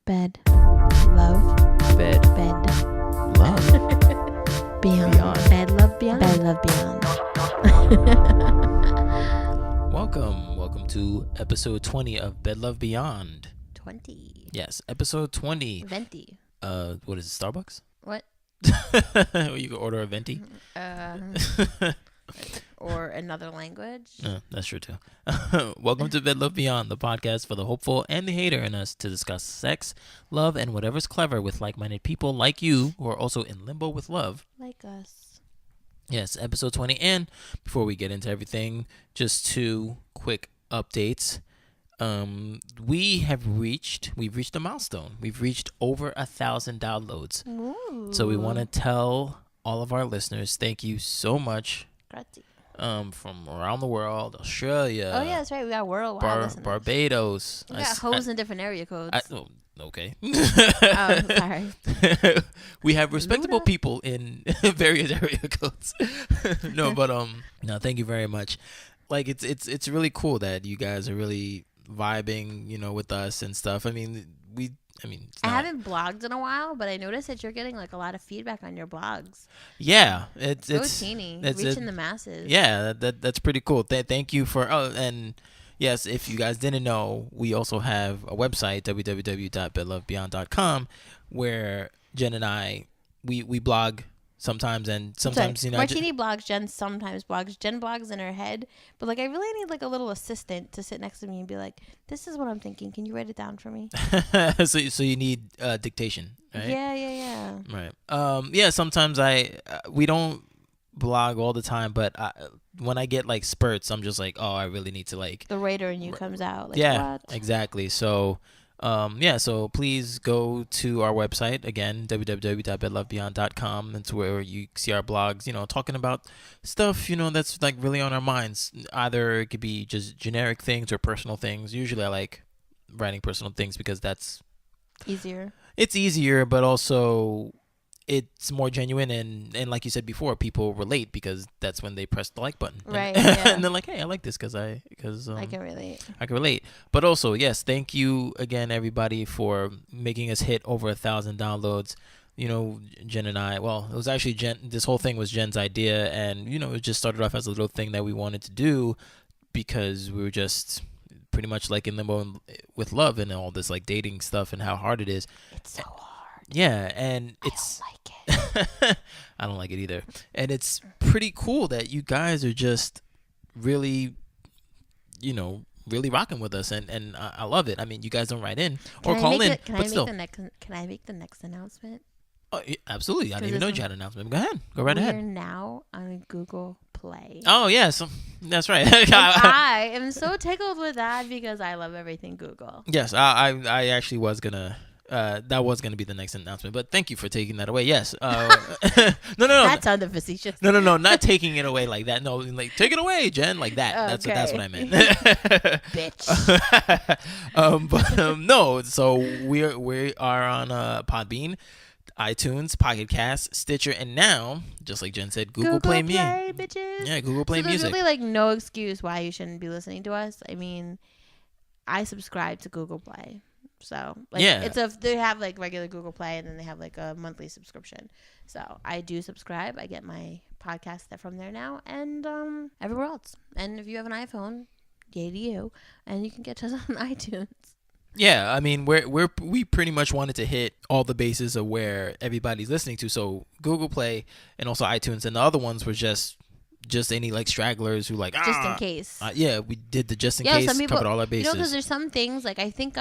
Bed. Love. Bed. Bed. Love. Beyond. Beyond. Bed. Love. Beyond. Bed. Love. Beyond. Welcome to episode 20 of Bed Love Beyond. 20. Yes, episode 20. Venti. What is it, Starbucks? What? You can order a venti. Or another language. That's true too. Welcome to Bed Love Beyond, the podcast for the hopeful and the hater in us to discuss sex, love, and whatever's clever with like-minded people like you who are also in limbo with love. Like us. Yes, episode 20. And before we get into everything, just two quick updates. We've reached a milestone. We've reached over 1,000 downloads. Ooh. So we want to tell all of our listeners, thank you so much. Grazie. From around the world, Australia. Oh yeah, that's right. We got worldwide listeners. Barbados. We got hoes in different area codes. Okay. Sorry. We have respectable Luna? people in various area codes. No, thank you very much. Like it's really cool that you guys are really vibing, with us and stuff. I haven't blogged in a while, but I noticed that you're getting like a lot of feedback on your blogs. Yeah, it's teeny, reaching the masses. Yeah, that's pretty cool. Thank you for. Oh, and yes, if you guys didn't know, we also have a website, www.bedlovebeyond.com, where Jen and I we blog sometimes, and sometimes Martini blogs, Jen sometimes blogs. Jen blogs in her head, but like I really need like a little assistant to sit next to me and be like, "This is what I'm thinking. Can you write it down for me?" so you need dictation, right? Yeah. Right. Yeah. Sometimes we don't blog all the time, but when I get like spurts, I'm just like, oh, I really need to like. The writer in you comes out. Like, yeah. What? Exactly. So. So please go to our website again, www.bedlovebeyond.com. That's where you see our blogs, talking about stuff, that's like really on our minds. Either it could be just generic things or personal things. Usually I like writing personal things because that's easier. It's easier, but also it's more genuine, and like you said before, people relate because that's when they press the like button, right? And they're like, "Hey, I like this because I can relate." I can relate. But also, yes, thank you again, everybody, for making us hit over 1,000 downloads. Jen and I. Well, it was actually Jen. This whole thing was Jen's idea, and it just started off as a little thing that we wanted to do because we were just pretty much like in limbo with love and all this like dating stuff and how hard it is. It's so hard. Yeah, and I don't like it. I don't like it either. And it's pretty cool that you guys are just really, really rocking with us, and I love it. I mean, you guys don't write in or call in, but still. Can I make the next announcement? Oh, yeah, absolutely. I didn't even know you had an announcement. Go ahead. Go right ahead. We're now on Google Play. Oh, yeah. So that's right. I am so tickled with that because I love everything Google. Yes, I actually was going to. That was going to be the next announcement, but thank you for taking that away. Yes. No. That sounded facetious. No, not taking it away like that. No, like take it away, Jen, like that. Okay. That's what I meant. Bitch. No. So we are on iTunes, Podbean, iTunes, Pocket Cast, Stitcher, and now, just like Jen said, Google Play Music. Bitches. Yeah, Google Play Music. There's really like no excuse why you shouldn't be listening to us. I mean, I subscribe to Google Play. So they have like regular Google Play and then they have like a monthly subscription. So I do subscribe. I get my podcast from there now and everywhere else. And if you have an iPhone, yay to you. And you can get us on iTunes. Yeah, I mean we pretty much wanted to hit all the bases of where everybody's listening to. So Google Play and also iTunes, and the other ones were just any like stragglers who like just in case. Yeah, we did the just in case. Some people, covered all our bases. Because there's some things like I think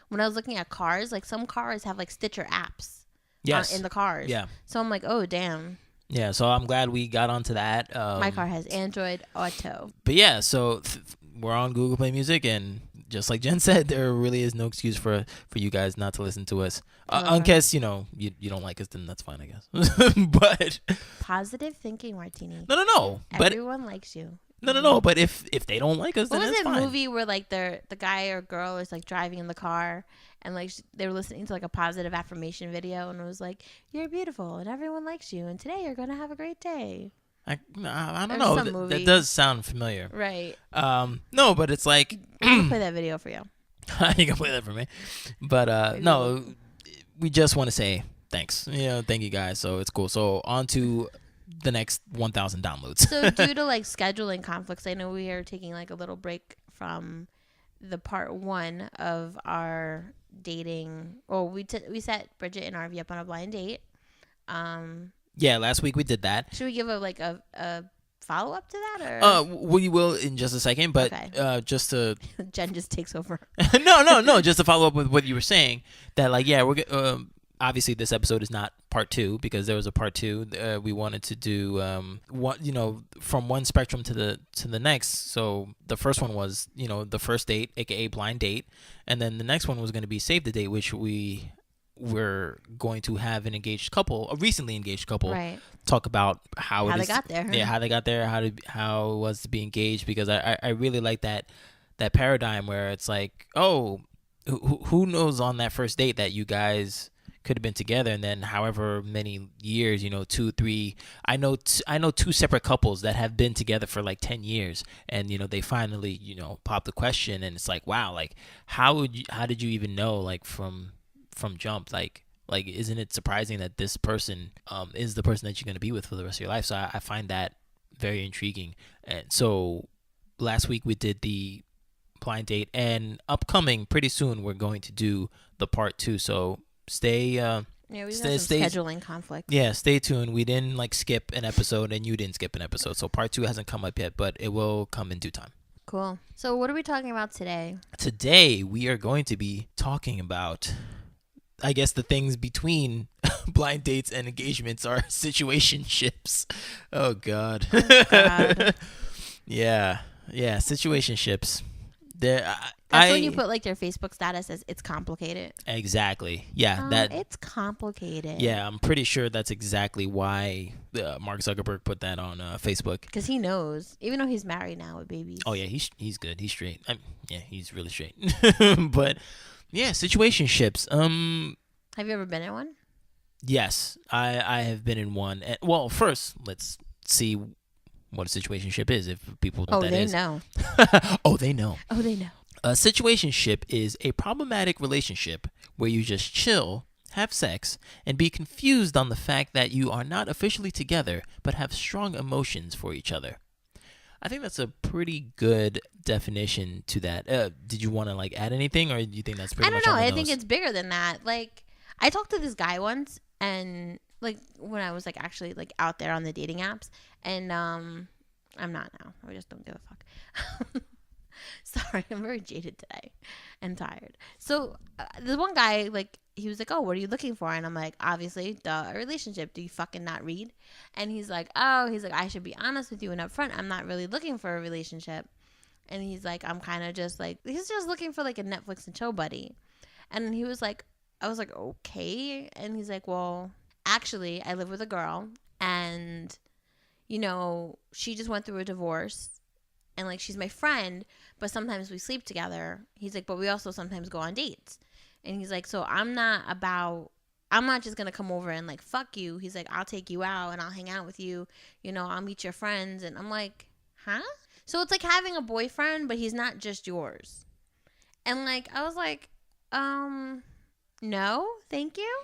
when I was looking at cars, like some cars have like Stitcher apps. Yes. In the cars. Yeah. So I'm like, oh damn. Yeah, so I'm glad we got onto that. My car has Android Auto. But yeah, so we're on Google Play Music, and just like Jen said, there really is no excuse for you guys not to listen to us. Unless, you don't like us, then that's fine, I guess. But positive thinking, Martini. No. Everyone likes you. No. But if they don't like us, then it's fine. What was that movie where like the guy or girl is like driving in the car and like they were listening to like a positive affirmation video and it was like, "You're beautiful and everyone likes you and today you're gonna have a great day." I don't know. That does sound familiar. Right. No, but it's like I'll play that video for you. You can play that for me. But no, we just want to say thanks. Thank you guys. So it's cool. So on to the next 1,000 downloads. So due to like scheduling conflicts, I know we are taking like a little break from the part 1 of our dating. Well, we set Bridget and Arvy up on a blind date. Yeah, last week we did that. Should we give a follow up to that, or? We will in just a second, but okay. Just to Jen just takes over. No, just to follow up with what you were saying, that like we're obviously this episode is not part 2 because there was a part 2. We wanted to do from one spectrum to the next. So the first one was the first date, aka blind date, and then the next one was going to be save the date, which we're going to have an engaged couple, a recently engaged couple, right, talk about how they got there. Yeah, how they got there, how it was to be engaged, because I really like that paradigm where it's like, oh, who knows on that first date that you guys could have been together, and then however many years, 2, 3. I know 2 separate couples that have been together for like 10 years, and they finally pop the question, and it's like, wow, like how did you even know, like from jump, like isn't it surprising that this person is the person that you're going to be with for the rest of your life? So I find that very intriguing. And so last week we did the blind date, and upcoming pretty soon we're going to do the part 2. So stay we stay scheduling conflict. Yeah, stay tuned. We didn't skip an episode, and you didn't skip an episode, so part 2 hasn't come up yet, but it will come in due time. Cool. So what are we talking about today? Today we are going to be talking about, I guess, the things between blind dates and engagements are situationships. Oh God. Yeah, situationships. That's when you put like their Facebook status as it's complicated. Exactly. Yeah, it's complicated. Yeah, I'm pretty sure that's exactly why Mark Zuckerberg put that on Facebook. Because he knows, even though he's married now with babies. Oh yeah, he's good. He's straight. Yeah, he's really straight. But yeah, situationships. Have you ever been in one? Yes, I have been in one. Well, first let's see what a situationship is, if people know what that is. Know. Oh, they know. Oh, they know. A situationship is a problematic relationship where you just chill, have sex, and be confused on the fact that you are not officially together but have strong emotions for each other. I think that's a pretty good definition to that. Did you want to add anything, or do you think that's pretty much? I don't know. I think it's bigger than that. Like, I talked to this guy once, and when I was actually out there on the dating apps, and I'm not now. I just don't give a fuck. Sorry, I'm very jaded today and tired. So this one guy, he was like, oh, what are you looking for? And I'm like, obviously, a relationship. Do you fucking not read? And he's like, I should be honest with you and upfront. I'm not really looking for a relationship. And he's like, I'm kind of just he's just looking for a Netflix and chill buddy. And he was like, I was like, okay. And he's like, well, actually, I live with a girl, and she just went through a divorce, and she's my friend, but sometimes we sleep together. He's like, but we also sometimes go on dates. And he's like, so I'm not just gonna come over and fuck you. He's like, I'll take you out and I'll hang out with you, I'll meet your friends. And I'm like, huh? So it's like having a boyfriend, but he's not just yours. And I was like, no, thank you.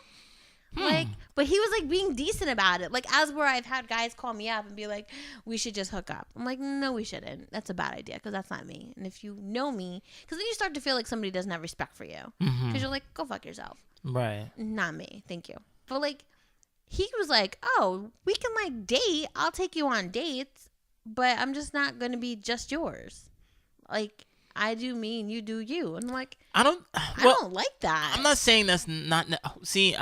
But he was being decent about it. As where I've had guys call me up and be like, we should just hook up. I'm like, no, we shouldn't. That's a bad idea, because that's not me. And if you know me, because then you start to feel like somebody doesn't have respect for you, because you're like, go fuck yourself. Right. Not me. Thank you. But he was like, oh, we can date. I'll take you on dates, but I'm just not going to be just yours. I do me and you do you. And I'm like, I don't like that. I'm not saying that's not. See,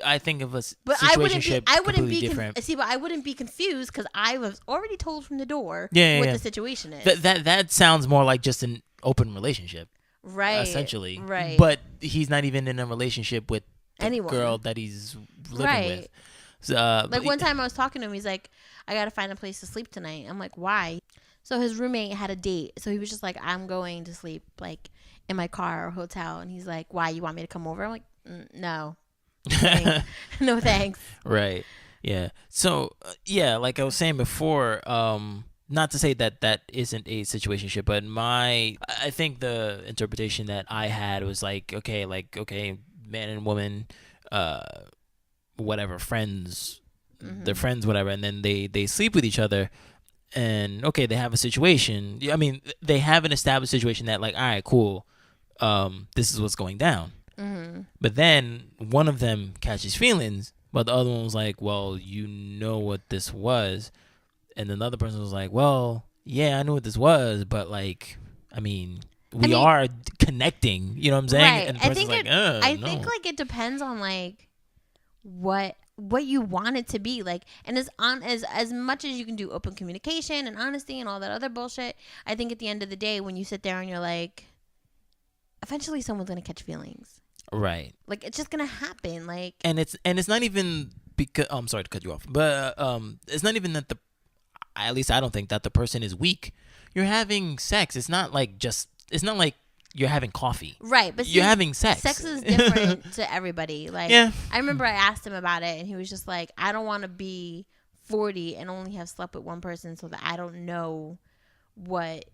I think of a situationship completely different. But I wouldn't be confused, because I was already told from the door what the situation is. That sounds more like just an open relationship, right? Essentially, right. But he's not even in a relationship with the girl that he's living with. So, one time I was talking to him, he's like, I gotta find a place to sleep tonight. I'm like, why? So his roommate had a date, so he was just like, I'm going to sleep in my car or hotel, and he's like, why, you want me to come over? I'm like, no. No thanks. Right. Yeah. So like I was saying before, not to say that that isn't a situationship, but I think the interpretation that I had was like, okay, man and woman, whatever, friends, they're friends, whatever, and then they sleep with each other, and okay, they have a situation. I mean, they have an established situation that like, all right, cool, this is what's going down. But then one of them catches feelings, but the other one was like, well, you know what this was. And another person was like, well, yeah, I knew what this was, but like, I mean, we are connecting, you know what I'm saying? Right. And the person's like, I think like it depends on like what you want it to be, like, and as much as you can do open communication and honesty and all that other bullshit, I think at the end of the day, when you sit there and you're like, eventually someone's gonna catch feelings. Right. Like, it's just gonna happen. Like, and it's not even because I'm sorry to cut you off, but it's not even that at least I don't think that the person is weak. You're having sex. It's not like you're having coffee. Right, but you're having sex. Sex is different to everybody. Like, yeah. I remember I asked him about it, and he was just like, I don't want to be 40 and only have slept with one person so that I don't know what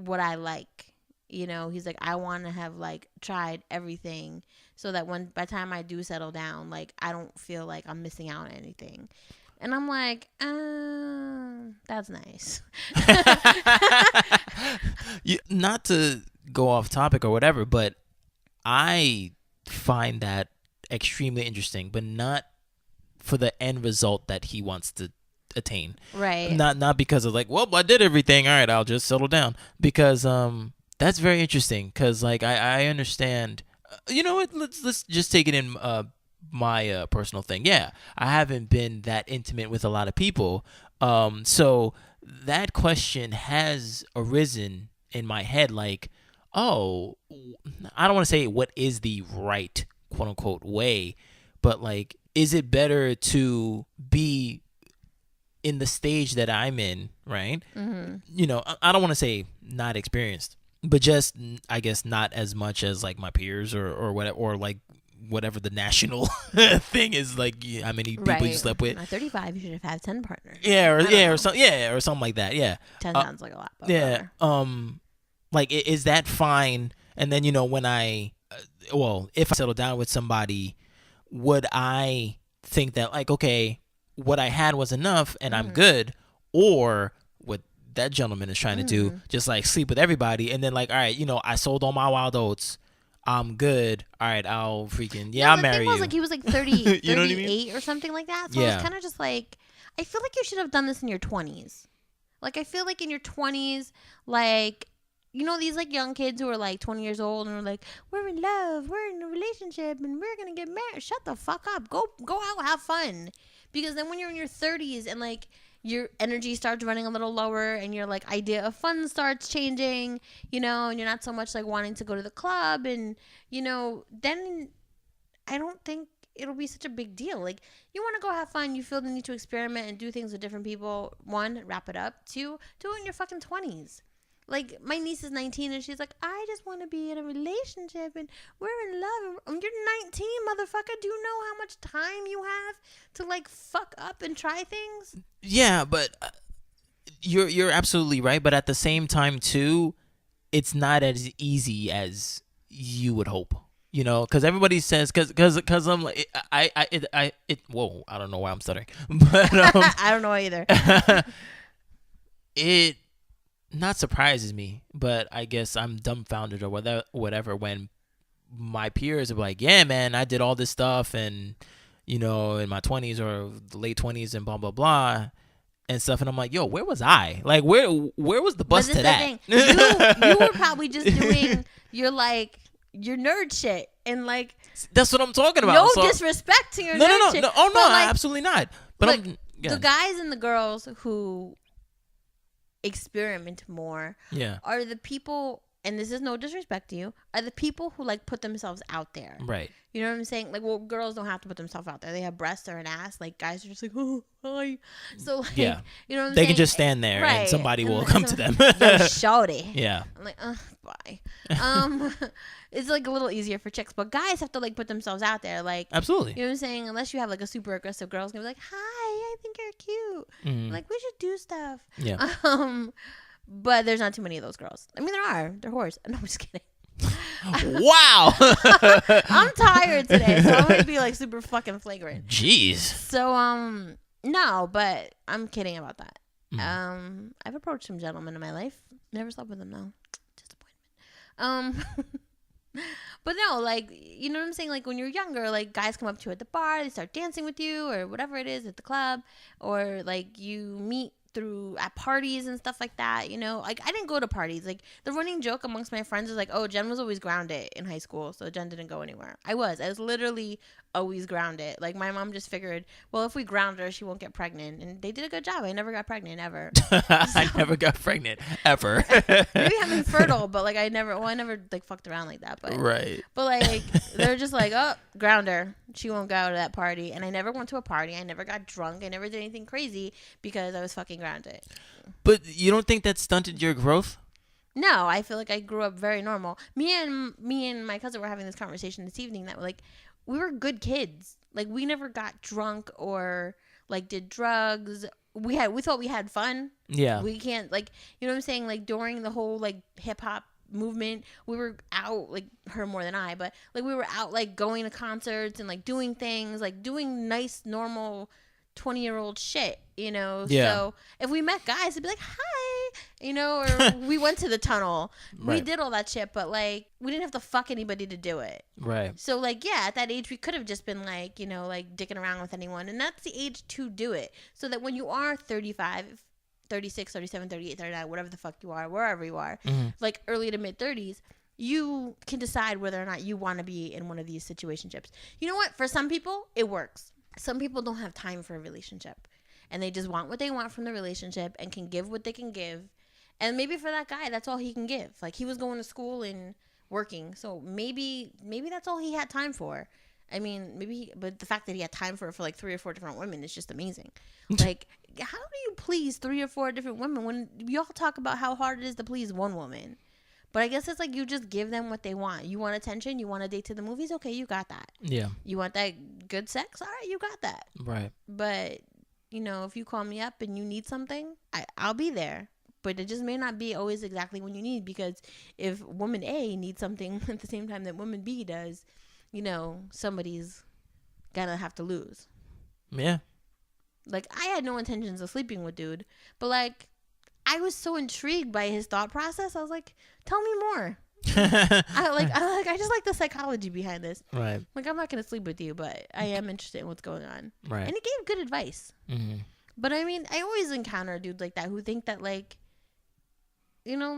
I like. You know, he's like, I want to have like tried everything so that by the time I do settle down, like, I don't feel like I'm missing out on anything. And I'm like, that's nice. Not to go off topic or whatever, but I find that extremely interesting, but not for the end result that he wants to attain. Right. Not because of like, well, I did everything. All right, I'll just settle down. Because that's very interesting. Because like I understand. You know what? Let's just take it in. My personal thing. Yeah, I haven't been that intimate with a lot of people. So that question has arisen in my head like, oh, I don't want to say what is the right quote unquote way, but like, is it better to be in the stage that I'm in, right? You know, I don't want to say not experienced, but just, I guess, not as much as like my peers or whatever, or like whatever the national thing is, like how many people you slept with. At 35, you should have had 10 partners. Or something like that. Yeah, 10 sounds like a lot. But yeah. Whatever. Like, is that fine? And then, you know, when if I settle down with somebody, would I think that like, okay, what I had was enough and I'm good, or what that gentleman is trying to do, just like sleep with everybody, and then like, all right, you know, I sold all my wild oats, I'm good. All right, I'll freaking I'll marry you. He was like 30, 38 you know what I mean? Or something like that. So yeah. I was kind of just like, I feel like you should have done this in your 20s. Like, I feel like in your 20s, like, you know, these like young kids who are like 20 years old and are like, we're in love, we're in a relationship, and we're gonna get married. Shut the fuck up. Go out, have fun. Because then when you're in your 30s and like your energy starts running a little lower and your like idea of fun starts changing, you know, and you're not so much like wanting to go to the club, and you know, then I don't think it'll be such a big deal. Like, you want to go have fun, you feel the need to experiment and do things with different people. 1, wrap it up. 2, do it in your fucking 20s. Like, my niece is 19 and she's like, I just want to be in a relationship and we're in love. And you're 19, motherfucker. Do you know how much time you have to like fuck up and try things? Yeah, but you're absolutely right. But at the same time too, it's not as easy as you would hope. You know, because everybody says, because I'm like, whoa, I don't know why I'm stuttering, but I don't know either. It not surprises me, but I guess I'm dumbfounded or whatever when my peers are like, yeah, man, I did all this stuff, and you know, in my 20s or the late 20s and blah blah blah and stuff, and I'm like, yo, where was I? Like, where was the bus to that? You were probably just doing your nerd shit, and like, that's what I'm talking about. No disrespect to your nerd shit. No, oh no, like, absolutely not. But look, the guys and the girls who experiment more are the people, and this is no disrespect to you, are the people who like put themselves out there. Right. You know what I'm saying? Like, well, girls don't have to put themselves out there. They have breasts or an ass. Like, guys are just like, oh, hi. So, like, you know what I'm saying? They can just stand there and somebody will come to them. Yo, shawty. Yeah. I'm like, bye. It's like a little easier for chicks, but guys have to like put themselves out there. Like, absolutely. You know what I'm saying? Unless you have like a super aggressive girl who's gonna be like, hi, I think you're cute. Like, we should do stuff. Yeah. But there's not too many of those girls. I mean, there are. They're whores. No, I'm just kidding. Wow. I'm tired today, so I'm gonna be like super fucking flagrant. Jeez. So no, but I'm kidding about that. I've approached some gentlemen in my life. Never slept with them though. Disappointment. But no, like, you know what I'm saying? Like, when you're younger, like, guys come up to you at the bar, they start dancing with you or whatever it is at the club, or like you meet through at parties and stuff like that, you know. Like, I didn't go to parties. Like, the running joke amongst my friends is like, oh, Jen was always grounded in high school, so Jen didn't go anywhere. I was literally always grounded. Like, my mom just figured, well, if we ground her, she won't get pregnant, and they did a good job. I never got pregnant ever. I never got pregnant ever. Maybe I'm infertile, but like I never like fucked around like that. But right. But like, they're just like, oh, ground her. She won't go to that party. And I never went to a party. I never got drunk. I never did anything crazy because I was fucking grounded. But you don't think that stunted your growth? No, I feel like I grew up very normal. Me and my cousin were having this conversation this evening that like, we were good kids. Like, we never got drunk or like did drugs. We thought we had fun. Yeah. We can't, like, you know what I'm saying? Like, during the whole like hip hop movement, we were out, like, her more than I, but like we were out like going to concerts and like doing things, like doing nice normal 20-year-old shit, you know. Yeah. So if we met guys, it'd be like, hi, you know, or we went to the tunnel. Right. We did all that shit, but like we didn't have to fuck anybody to do it. Right. So like, yeah, at that age we could have just been like, you know, like dicking around with anyone, and that's the age to do it. So that when you are 35, 36, 37, 38, 39, whatever the fuck you are, wherever you are, like early to mid 30s, you can decide whether or not you want to be in one of these situationships. You know what? For some people, it works. Some people don't have time for a relationship, and they just want what they want from the relationship and can give what they can give. And maybe for that guy, that's all he can give. Like, he was going to school and working, so maybe that's all he had time for. I mean, but the fact that he had time for like 3 or 4 different women is just amazing. Like, how do you please 3 or 4 different women when y'all talk about how hard it is to please one woman? But I guess it's like you just give them what they want. You want attention? You want a date to the movies? Okay, you got that. Yeah. You want that good sex? All right, you got that. Right. But, you know, if you call me up and you need something, I'll be there. But it just may not be always exactly what you need, because if woman A needs something at the same time that woman B does, you know, somebody's gonna have to lose. Yeah. Like, I had no intentions of sleeping with dude, but like, I was so intrigued by his thought process. I was like, tell me more. I just like the psychology behind this. Right. Like, I'm not gonna sleep with you, but I am interested in what's going on. Right. And he gave good advice. Mm-hmm. But I mean, I always encounter dudes like that who think that, like, you know,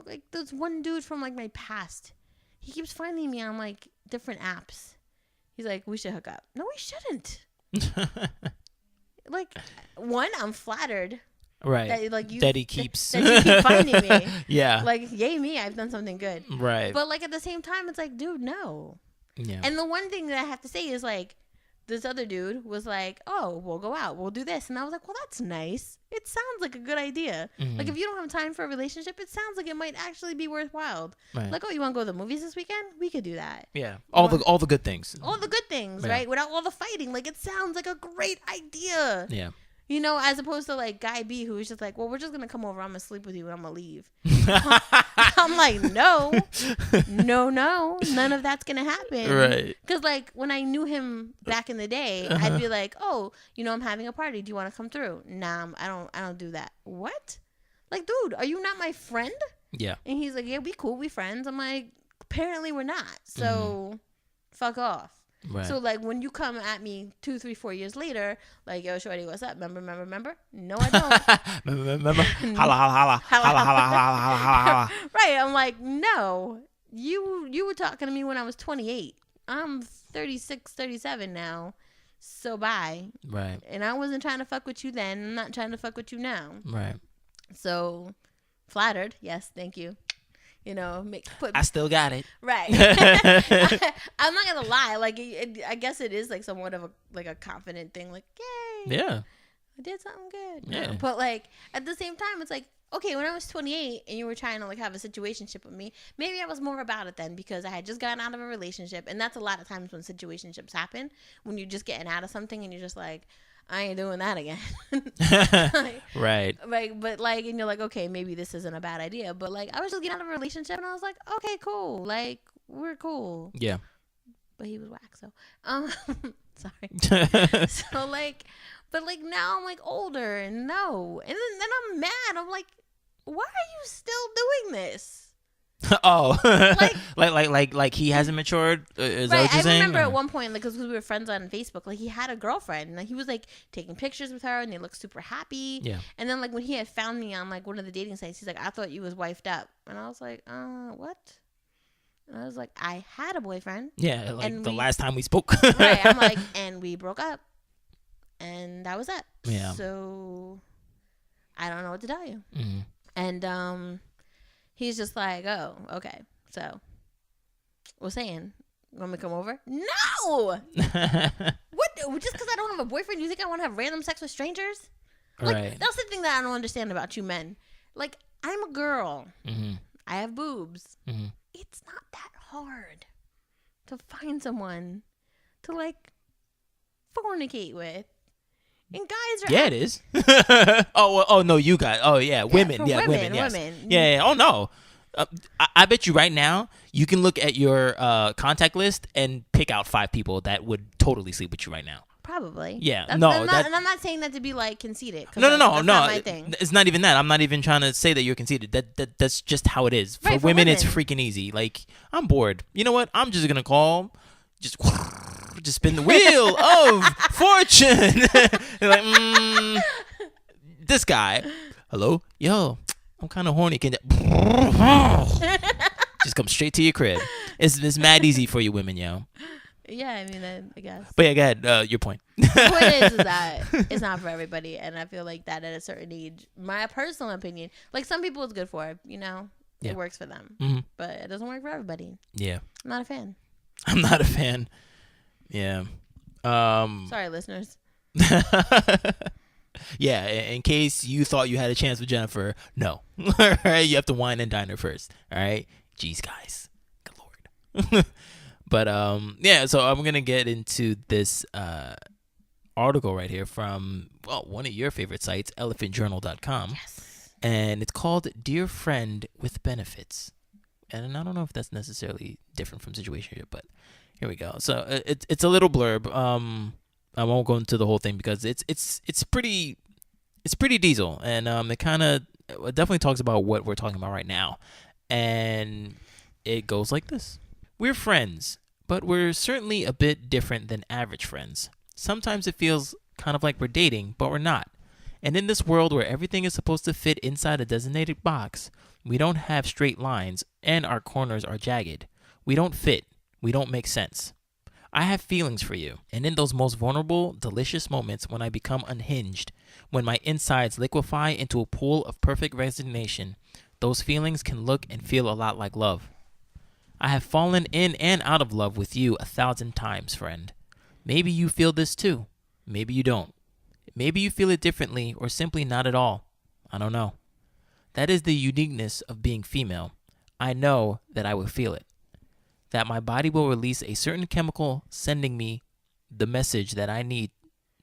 like there's one dude from like my past. He keeps finding me on like different apps. He's like, we should hook up. No, we shouldn't. Like, one, I'm flattered. Right. That he keeps that you keep finding me. Yeah. Like, yay me, I've done something good. Right. But like, at the same time, it's like, dude, no. Yeah. And the one thing that I have to say is like, this other dude was like, oh, we'll go out, we'll do this. And I was like, well, that's nice. It sounds like a good idea. Mm-hmm. Like, if you don't have time for a relationship, it sounds like it might actually be worthwhile. Right. Like, oh, you want to go to the movies this weekend? We could do that. Yeah. All the good things. All the good things, yeah. Right? Without all the fighting. Like, it sounds like a great idea. Yeah. You know, as opposed to like guy B, who was just like, well, we're just going to come over. I'm going to sleep with you and I'm going to leave. I'm like, no. None of that's going to happen. Right. Because like when I knew him back in the day, I'd be like, oh, you know, I'm having a party. Do you want to come through? Nah, I don't do that. What? Like, dude, are you not my friend? Yeah. And he's like, yeah, we cool. We friends. I'm like, apparently we're not. So fuck off. Right. So like when you come at me 2, 3, 4 years later, like, yo, shorty, what's up? Remember? No, I don't. remember? Holla. Right. I'm like, no, you were talking to me when I was 28. I'm 36, 37 now. So bye. Right. And I wasn't trying to fuck with you then. I'm not trying to fuck with you now. Right. So flattered. Yes. Thank you. You know, I still got it. Right. I'm not gonna lie. Like, I guess it is like somewhat of a confident thing. Like, yay. Yeah. I did something good. Yeah. But like at the same time, it's like, okay, when I was 28 and you were trying to like have a situationship with me, maybe I was more about it then because I had just gotten out of a relationship, and that's a lot of times when situationships happen, when you're just getting out of something and you're just like, I ain't doing that again. Right. Like, but like, and you're like, okay, maybe this isn't a bad idea. But like, I was just getting out of a relationship, and I was like, okay, cool. Like, we're cool. Yeah. But he was whack, so sorry. So like, but like now I'm like older, and no, and then I'm mad. I'm like, why are you still doing this? Oh, like he hasn't matured. Is that what you're saying? I remember at one point, like, because we were friends on Facebook, like he had a girlfriend, and like, he was like taking pictures with her, and they looked super happy. Yeah. And then like when he had found me on like one of the dating sites, he's like, I thought you was wifed up, and I was like, what? And I was like, I had a boyfriend. Yeah, like the last time we spoke. Right. I'm like, and we broke up, and that was that. Yeah. So I don't know what to tell you. Mm-hmm. And he's just like, oh, okay. So we're saying, you want me to come over? No. What? Just because I don't have a boyfriend, you think I want to have random sex with strangers? Like, right. That's the thing that I don't understand about you men. Like, I'm a girl. Mm-hmm. I have boobs. Mm-hmm. It's not that hard to find someone to like fornicate with. And guys are it is. oh no, you guys. Oh yeah, women. Yeah, women. Yes. Yeah. Oh no. I bet you right now you can look at your contact list and pick out 5 people that would totally sleep with you right now. Probably. Yeah. And I'm not saying that to be like conceited. No. That's not my thing. It's not even that. I'm not even trying to say that you're conceited. That's just how it is. For women, it's freaking easy. Like, I'm bored. You know what? I'm just gonna call. Just spin the wheel of fortune. You're like, this guy. Hello, yo. I'm kind of horny. Can just come straight to your crib. It's mad easy for you women, yo. Yeah, I mean, I guess. But yeah, go ahead. Your point. The point is that it's not for everybody, and I feel like that at a certain age, my personal opinion, like some people it's good for, it works for them, but it doesn't work for everybody. Yeah, I'm not a fan. I'm not a fan. Yeah. Sorry, listeners. Yeah, in case you thought you had a chance with Jennifer, no. All right, you have to wine and dine her first. All right, jeez, guys, good lord. But yeah, so I'm gonna get into this article right here from one of your favorite sites, elephantjournal.com. Yes. And it's called "Dear Friend with Benefits," and I don't know if that's necessarily different from situationship, but here we go. So it's a little blurb. I won't go into the whole thing because it's pretty diesel, and it kind of definitely talks about what we're talking about right now, and it goes like this. We're friends, but we're certainly a bit different than average friends. Sometimes it feels kind of like we're dating, but we're not. And in this world where everything is supposed to fit inside a designated box, we don't have straight lines and our corners are jagged. We don't fit. We don't make sense. I have feelings for you, and in those most vulnerable, delicious moments when I become unhinged, when my insides liquefy into a pool of perfect resignation, those feelings can look and feel a lot like love. I have fallen in and out of love with you 1,000 times, friend. Maybe you feel this too. Maybe you don't. Maybe you feel it differently or simply not at all. I don't know. That is the uniqueness of being female. I know that I will feel it. That my body will release a certain chemical sending me the message that I need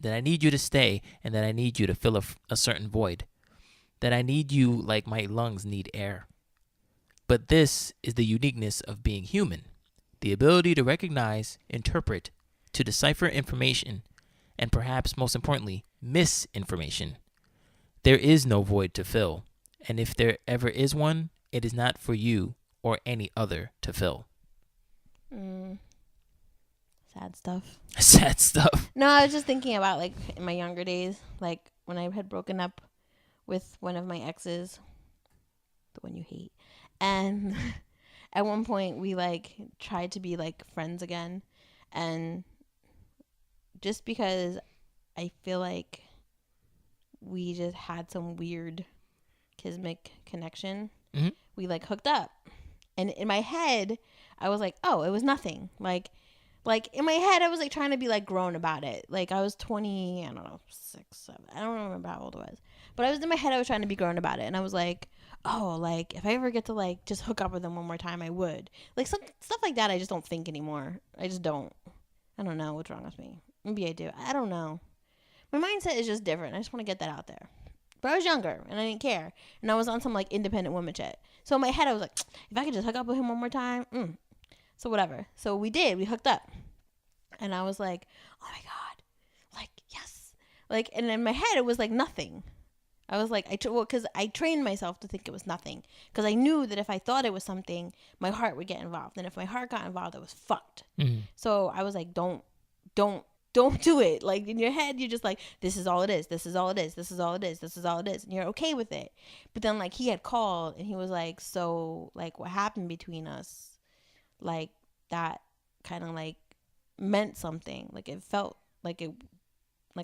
you to stay and that I need you to fill a certain void. That I need you like my lungs need air. But this is the uniqueness of being human, the ability to recognize, interpret, to decipher information, and perhaps most importantly, misinformation. There is no void to fill, and if there ever is one, it is not for you or any other to fill. Sad stuff. Sad stuff. No, I was just thinking about like in my younger days, like when I had broken up with one of my exes, the one you hate. And at one point we like tried to be like friends again, and just because I feel like we just had some weird kismic connection, we like hooked up. And in my head I was like, oh, it was nothing. Like in my head I was like trying to be like grown about it. Like I was 20, I don't know, 6, 7. I don't remember how old I was. But I was in my head, I was trying to be grown about it. And I was like, oh, like if I ever get to like just hook up with him one more time, I would. Like some stuff like that I just don't think anymore. I just don't. I don't know what's wrong with me. Maybe I do. I don't know. My mindset is just different. I just want to get that out there. But I was younger and I didn't care. And I was on some like independent woman shit. So in my head I was like, if I could just hook up with him one more time. So whatever. So we did. We hooked up. And I was like, oh my God. Like, yes. Like, and in my head it was like nothing. I was like, because I trained myself to think it was nothing. Because I knew that if I thought it was something, my heart would get involved. And if my heart got involved, I was fucked. Mm-hmm. So I was like, don't do it. Like in your head, you're just like, this is all it is. This is all it is. This is all it is. This is all it is. And you're okay with it. But then like he had called and he was like, so like what happened between us, like that kind of like meant something. Like it felt like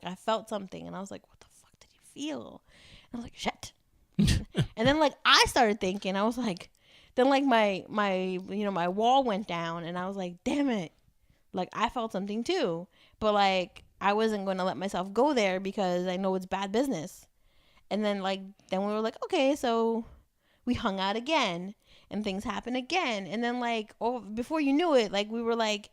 I felt something. And I was like, what the fuck did you feel? And I was like, shit. And then like I started thinking, I was like, then like my my wall went down and I was like, damn it. Like I felt something too, but like I wasn't going to let myself go there because I know it's bad business. And then we were like, okay, so we hung out again and things happened again. And then like, before you knew it, like we were like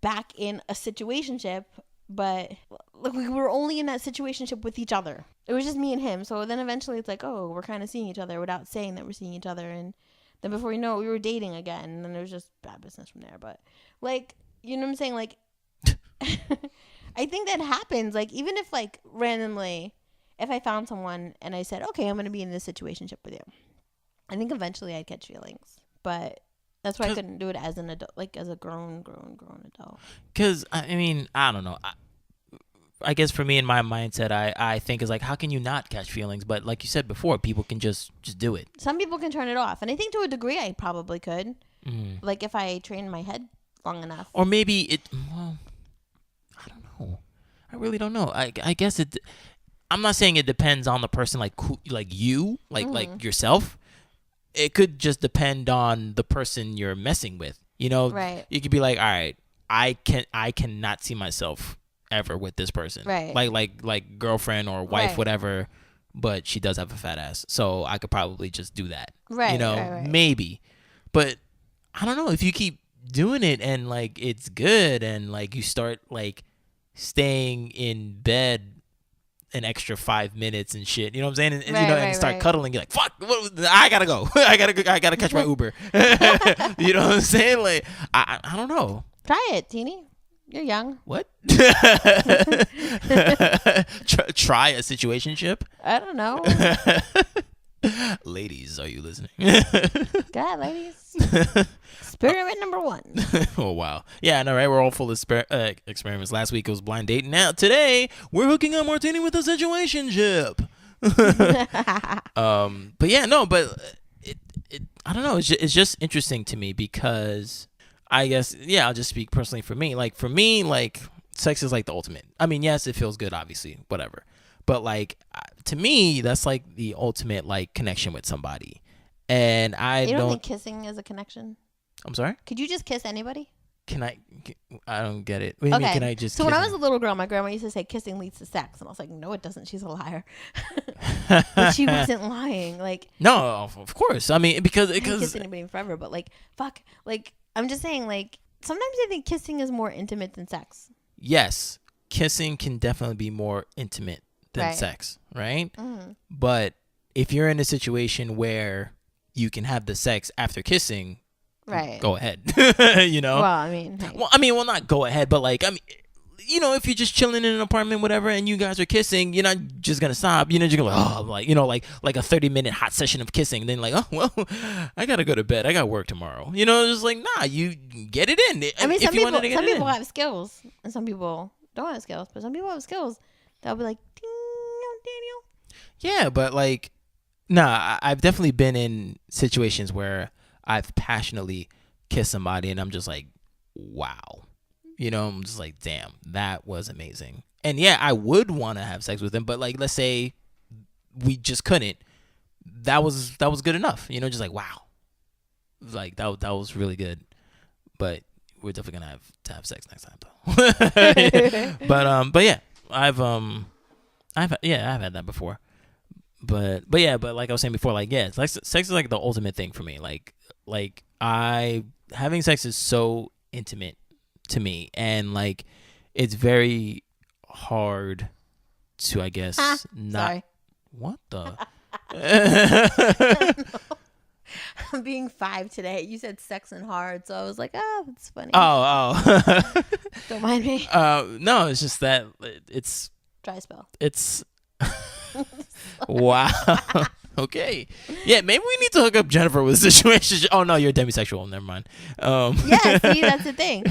back in a situationship, but like we were only in that situationship with each other. It was just me and him. So then eventually it's like, oh, we're kind of seeing each other without saying that we're seeing each other. And then before you know it, we were dating again. And then there was just bad business from there. But like, you know what I'm saying? Like, I think that happens. Like, even if, like, randomly, if I found someone and I said, okay, I'm going to be in this situationship with you, I think eventually I'd catch feelings. But that's why I couldn't do it as an adult, like, as a grown adult. Because, I mean, I don't know. I guess for me, in my mindset, I think is like, how can you not catch feelings? But like you said before, people can just do it. Some people can turn it off. And I think to a degree I probably could. Like, if I trained my head long enough. Or maybe well, I don't know. I really don't know. I guess I'm not saying it depends on the person like you, like yourself. It could just depend on the person you're messing with. You know, right. You could be like, all right, I cannot see myself ever with this person. Right. Like girlfriend or wife, right. whatever, but she does have a fat ass. So I could probably just do that. Right. You know, right. maybe. But I don't know if you keep doing it and like it's good and like you start like staying in bed an extra 5 minutes and shit, you know what I'm saying? And and start cuddling, you're like, fuck, I gotta go. I gotta catch my Uber. You know what I'm saying? Like I don't know. Try it, Teeny. You're young. What? Try a situationship? I don't know. Ladies, are you listening? Go ahead, ladies. Experiment number 1. Oh, wow. Yeah, I know, right? We're all full of experiments. Last week it was blind dating. Now, today, we're hooking up Martini with a situationship. But yeah, no, but I don't know. It's just interesting to me because I guess, yeah, I'll just speak personally for me. Like, for me, like, sex is like the ultimate. I mean, yes, it feels good, obviously, whatever. But like, to me, that's like the ultimate like connection with somebody. And you don't think kissing is a connection? I'm sorry? Could you just kiss anybody? I don't get it. What do you mean, can I just So when I was a little girl, my grandma used to say kissing leads to sex. And I was like, no, it doesn't. She's a liar. But she wasn't lying. Like, no, of course. I mean, because I haven't kissed anybody forever, but like, fuck. Like, I'm just saying, like, sometimes I think kissing is more intimate than sex. Yes. Kissing can definitely be more intimate than sex, right? Mm-hmm. But if you're in a situation where you can have the sex after kissing, right, go ahead. You know? Well, I mean, hey. Well, not go ahead, but like, I mean, you know, if you're just chilling in an apartment, whatever, and you guys are kissing, you're not just gonna stop. You're just gonna like a 30-minute hot session of kissing. Then like, oh well, I gotta go to bed. I got work tomorrow. You know, just like, nah, you get it in. I mean, some people have skills, and some people don't have skills, but some people have skills. They'll be like, ding, Daniel. Yeah, but like, nah, I've definitely been in situations where I've passionately kissed somebody, and I'm just like, wow. You know, I'm just like, damn, that was amazing. And yeah, I would want to have sex with him, but like, let's say we just couldn't. That was good enough. You know, just like, wow, like that was really good. But we're definitely gonna have to have sex next time, though. But yeah, I've had that before. But like I was saying before, like, yeah, sex is like the ultimate thing for me. Like having sex is so intimate to me, and like it's very hard I guess not. Sorry. What the? I'm being 5 today. You said sex and hard, so I was like, that's funny. Oh. Don't mind me. No, it's just that it's dry spell. It's wow. Okay. Yeah, maybe we need to hook up Jennifer with situationship. Oh no, you're demisexual. Never mind. Yeah, see, that's the thing.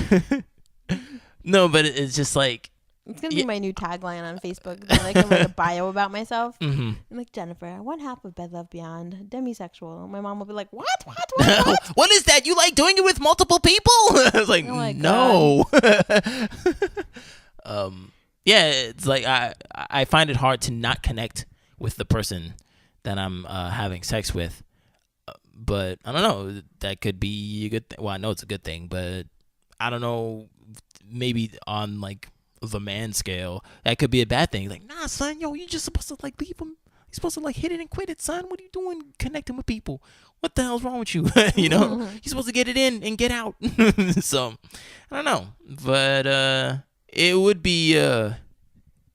No, but it's just like it's gonna be my new tagline on Facebook. Then I can write a bio about myself. I'm like, Jennifer, one half of Bed Love Beyond, demisexual. My mom will be like, what? What is that? You like doing it with multiple people? I was like, no. Yeah, it's like I find it hard to not connect with the person that I'm having sex with. But I don't know. That could be a good thing. Well, I know it's a good thing, but I don't know. Maybe on like the man scale, that could be a bad thing. Like, nah, son, yo, you just supposed to like leave him. You're supposed to like hit it and quit it, son. What are you doing connecting with people? What the hell's wrong with you? You know, you're supposed to get it in and get out. So I don't know, but it would be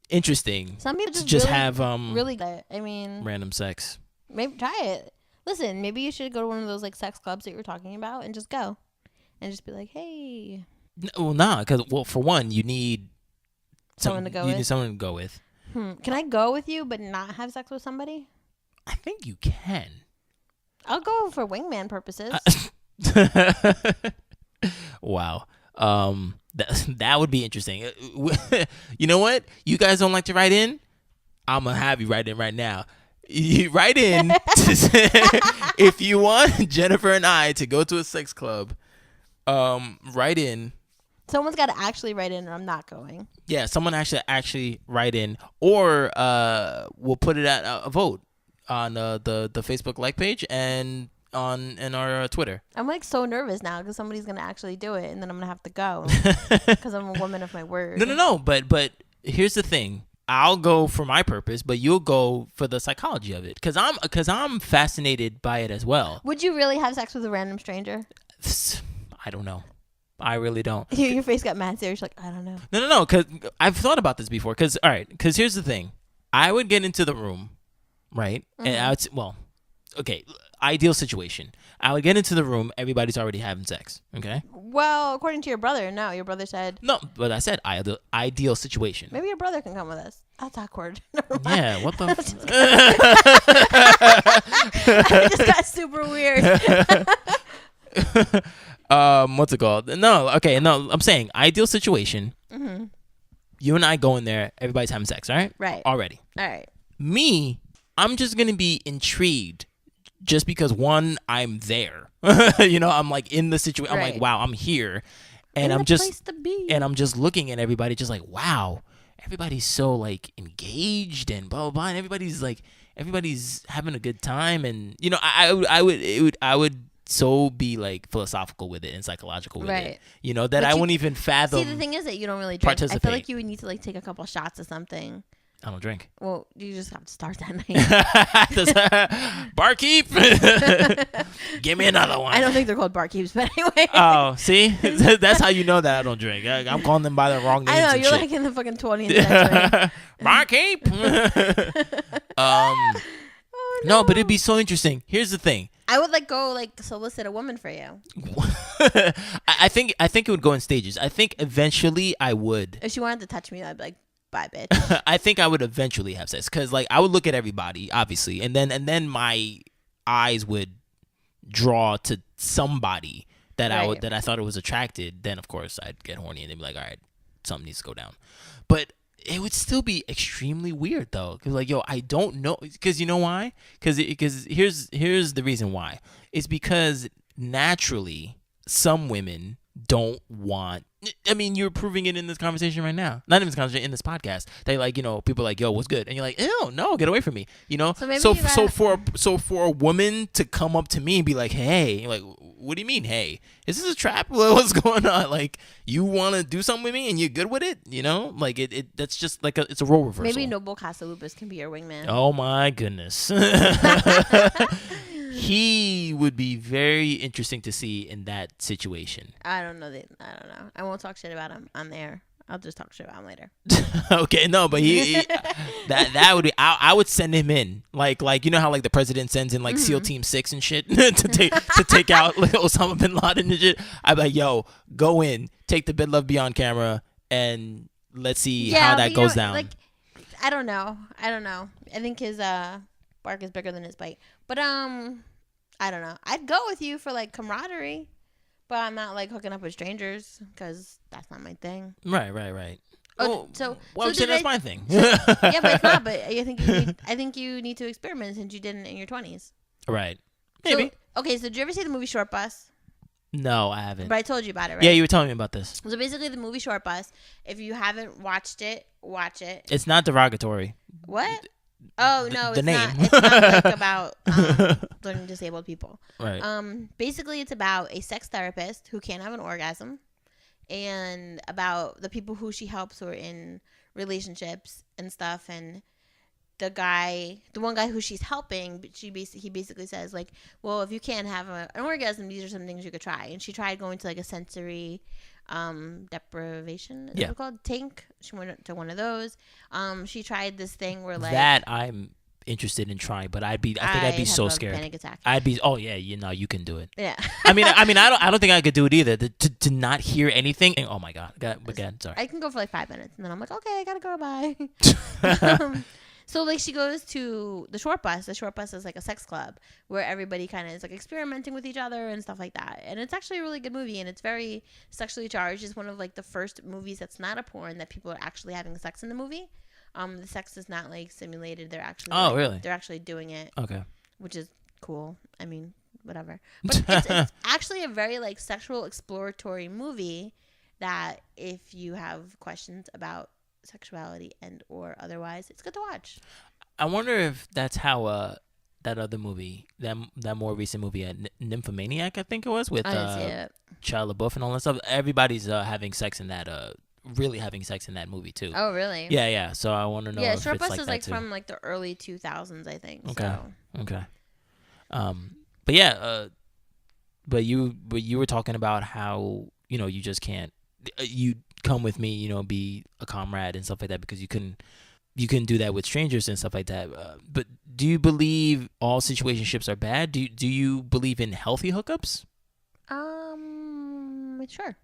interesting. Some people just really, have really. I mean, random sex. Maybe try it. Listen, maybe you should go to one of those like sex clubs that you were talking about and just go, and just be like, hey. Well, nah, because for one, you need someone to go with. You need someone to go with. Can I go with you but not have sex with somebody? I think you can. I'll go for wingman purposes. Wow. That would be interesting. You know what? You guys don't like to write in? I'm gonna have you write in right now. You write in if you want Jennifer and I to go to a sex club. Write in. Someone's got to actually write in, or I'm not going. Yeah, someone actually write in, or we'll put it at a vote on the Facebook like page and on our Twitter. I'm like so nervous now because somebody's gonna actually do it, and then I'm gonna have to go because I'm a woman of my word. No. But here's the thing. I'll go for my purpose, but you'll go for the psychology of it, because I'm fascinated by it as well. Would you really have sex with a random stranger? I don't know. I really don't. Your face got mad serious. Like, I don't know. No. Because I've thought about this before. Because here's the thing. I would get into the room, right? And I would okay. Ideal situation. I would get into the room. Everybody's already having sex. Okay. Well, according to your brother, no. Your brother said no. But I said ideal situation. Maybe your brother can come with us. That's awkward. Yeah. What the? I just got super weird. What's it called? No. Okay. No. I'm saying ideal situation. You and I go in there. Everybody's having sex. All right. Right. Already. All right. Me, I'm just gonna be intrigued. Just because one, I'm there, you know, I'm like in the situation. Right. I'm like, wow, I'm here, and I'm just looking at everybody, just like, wow, everybody's so like engaged and blah blah blah, and everybody's having a good time, and you know, I would so be like philosophical with it and psychological with it, you know, that I wouldn't even fathom. See, the thing is that you don't really drink. Participate. I feel like you would need to like take a couple shots of something. I don't drink. Well, you just have to start that night. Barkeep, give me another one. I don't think they're called barkeeps, but anyway. Oh, see, that's how you know that I don't drink. I'm calling them by the wrong names. I know you're shit. like in the fucking 20th century. Barkeep. Oh, no, but it'd be so interesting. Here's the thing. I would like go like solicit a woman for you. I think it would go in stages. I think eventually I would. If she wanted to touch me, I'd be like, bye, bitch. I think I would eventually have sex because, like, I would look at everybody, obviously, and then my eyes would draw to somebody that I thought it was attracted. Then, of course, I'd get horny and they'd be like, all right, something needs to go down. But it would still be extremely weird though, because like, yo, I don't know, because you know why? Because here's the reason why. It's because naturally some women don't want. I mean, you're proving it in this conversation right now. Not in this conversation, in this podcast. They like, you know, people are like, yo, what's good? And you're like, ew, no, get away from me. You know? So for a woman to come up to me and be like, hey, you're like, what do you mean, hey? Is this a trap? What's going on? Like, you want to do something with me and you're good with it? You know? Like, that's just like it's a role reversal. Maybe Noble Casalupus can be your wingman. Oh, my goodness. He would be very interesting to see in that situation. I don't know. I won't talk shit about him on there. I'll just talk shit about him later. Okay, no, but he that would be. I would send him in like you know how like the president sends in like SEAL Team 6 and shit to take out like Osama bin Laden and shit. I'd be like, yo, go in, take the Bid Love Beyond camera, and let's see how that goes down. Like, I don't know. I think his bark is bigger than his bite. But I don't know. I'd go with you for like camaraderie, but I'm not like hooking up with strangers because that's not my thing. Right. Oh, that's my thing. Yeah, but it's not. But I think you need to experiment since you didn't in your 20s. Right. Maybe. So, okay. So did you ever see the movie Short Bus? No, I haven't. But I told you about it, right? Yeah, you were telling me about this. So basically, the movie Short Bus. If you haven't watched it, watch it. It's not derogatory. What? Oh no, the name. not. It's not like about learning disabled people. Right. Basically, it's about a sex therapist who can't have an orgasm, and about the people who she helps who are in relationships and stuff, and the one guy who she's helping, he basically says like, well, if you can't have an orgasm, these are some things you could try. And she tried going to like a sensory deprivation, is it called? Tank. She went to one of those. She tried this thing where like that I'm interested in trying, but I think I'd be so scared. Panic attack. I'd be you can do it. Yeah. I mean I don't think I could do it either. To not hear anything. And, oh my god. Again, sorry. I can go for like 5 minutes and then I'm like, okay, I gotta go. Bye. So like she goes to the Short Bus. The Short Bus is like a sex club where everybody kind of is like experimenting with each other and stuff like that. And it's actually a really good movie, and it's very sexually charged. It's one of like the first movies that's not a porn that people are actually having sex in the movie. The sex is not like simulated. They're actually really? They're actually doing it. Okay. Which is cool. I mean, whatever. But it's actually a very like sexual exploratory movie that if you have questions about sexuality and or otherwise, it's good to watch. I wonder if that's how that other movie, that more recent movie, Nymphomaniac, I think it was, with Shia LaBeouf and all that stuff. Everybody's having sex in that, really having sex in that movie too. Oh, really? Yeah. So I want to know. Yeah, if Short it's Bus like is that like too. from like the early 2000s, I think. Okay. So. Okay. But yeah, but you were talking about how you just can't. You come with me, be a comrade and stuff like that, because you couldn't do that with strangers and stuff like that. But do you believe all situationships are bad? Do you believe in healthy hookups? Sure.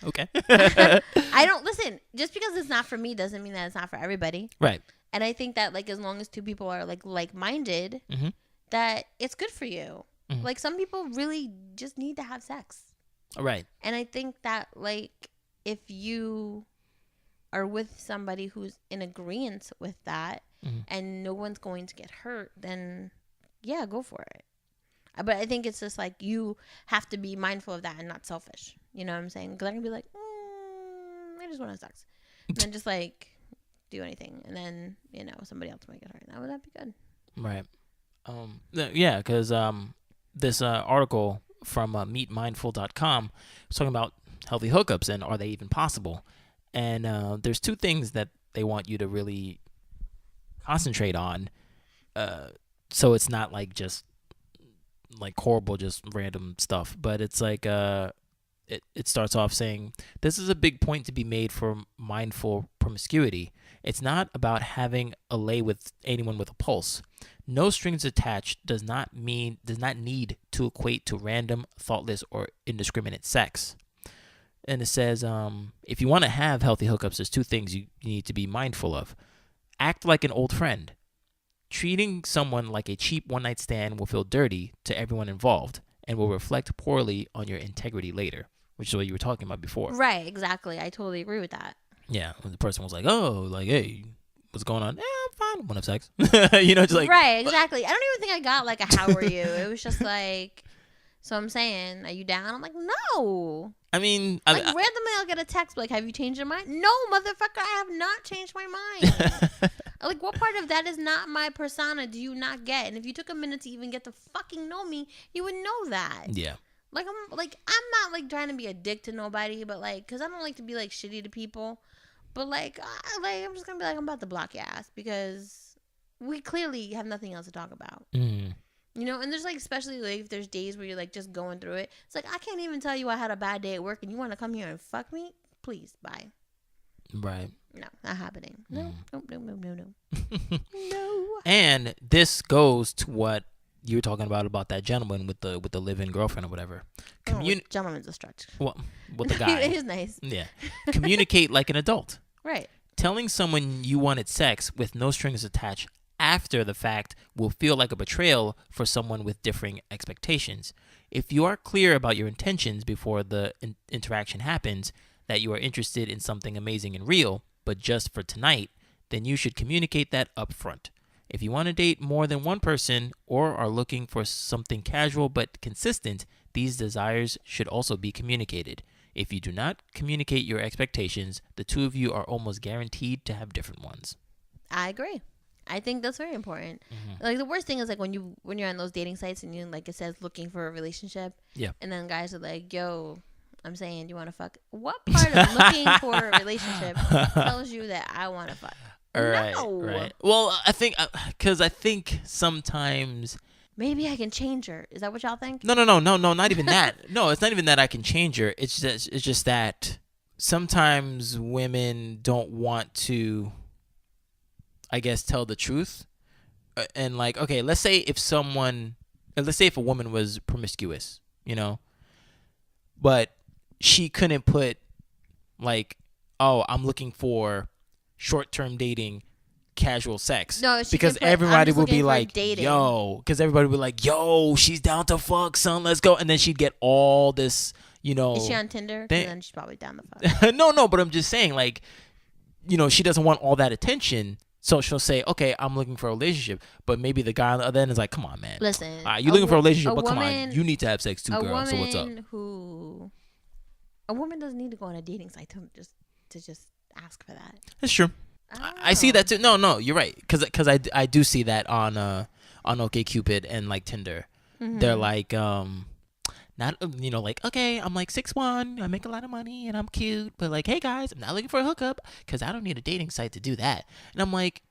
Okay. I don't listen. Just because it's not for me doesn't mean that it's not for everybody. Right. And I think that like as long as two people are like-minded, mm-hmm. that it's good for you. Mm-hmm. Like some people really just need to have sex. Right. And I think that like if you are with somebody who's in agreement with that, mm-hmm. and no one's going to get hurt, then yeah, go for it. But I think it's just like you have to be mindful of that and not selfish. You know what I'm saying? Because I can be like, I just want to have sex. And then just like do anything. And then, somebody else might get hurt. Now, would that be good? Right. Yeah, because this article from meetmindful.com was talking about healthy hookups and are they even possible? And there's two things that they want you to really concentrate on, so it's not like just like horrible, just random stuff. But it's like it starts off saying, this is a big point to be made for mindful promiscuity. It's not about having a lay with anyone with a pulse. No strings attached does not need to equate to random, thoughtless, or indiscriminate sex. And it says, if you want to have healthy hookups, there's two things you need to be mindful of. Act like an old friend. Treating someone like a cheap one-night stand will feel dirty to everyone involved and will reflect poorly on your integrity later, which is what you were talking about before. Right, exactly. I totally agree with that. Yeah, when the person was like, oh, like, hey, what's going on? Yeah, I'm fine. I want to have sex. Just like... Right, exactly. I don't even think I got like a how are you? It was just like... So I'm saying, are you down? I'm like, no. I mean... randomly I'll get a text like, have you changed your mind? No, motherfucker, I have not changed my mind. Like, what part of that is not my persona do you not get? And if you took a minute to even get to fucking know me, you would know that. Yeah. Like, I'm not, like, trying to be a dick to nobody, but, like, because I don't like to be, like, shitty to people. But, like, I'm just going to be like, I'm about to block your ass because we clearly have nothing else to talk about. Mm. And there's like, especially like if there's days where you're like just going through it. It's like, I can't even tell you I had a bad day at work and you want to come here and fuck me? Please, bye. Right. No, not happening. No. No. And this goes to what you were talking about that gentleman with the live-in girlfriend or whatever. Gentleman's a stretch. Well, with the guy. He's nice. Yeah. Communicate like an adult. Right. Telling someone you wanted sex with no strings attached after the fact will feel like a betrayal for someone with differing expectations. If you are clear about your intentions before the interaction happens, that you are interested in something amazing and real, but just for tonight, then you should communicate that up front. If you want to date more than one person or are looking for something casual but consistent, these desires should also be communicated. If you do not communicate your expectations, the two of you are almost guaranteed to have different ones. I agree. I think that's very important. Mm-hmm. Like the worst thing is like when you're on those dating sites and you like it says looking for a relationship. Yeah. And then guys are like, yo, I'm saying, do you want to fuck? What part of looking for a relationship tells you that I want to fuck? Right. No. Right. Well, I think because I think sometimes maybe I can change her. Is that what y'all think? No. Not even that. No, it's not even that I can change her. It's just that sometimes women don't want to, I guess, tell the truth. And like, okay, let's say if a woman was promiscuous, but she couldn't put like, oh, I'm looking for short-term dating, casual sex. No, because everybody would be like, yo, she's down to fuck, son, let's go. And then she'd get all this, Is she on Tinder? Then she's probably down the fuck. No, but I'm just saying, like, she doesn't want all that attention. So she'll say, okay, I'm looking for a relationship. But maybe the guy on the other end is like, come on, man. Listen. You're looking for a relationship, but come on. You need to have sex too, girl. So what's up? A woman doesn't need to go on a dating site to just ask for that. That's true. I see that too. No, you're right. Because I do see that on OkCupid and like Tinder. Mm-hmm. They're like, not, like, okay, I'm like 6'1", I make a lot of money and I'm cute, but like, hey guys, I'm not looking for a hookup because I don't need a dating site to do that. And I'm like,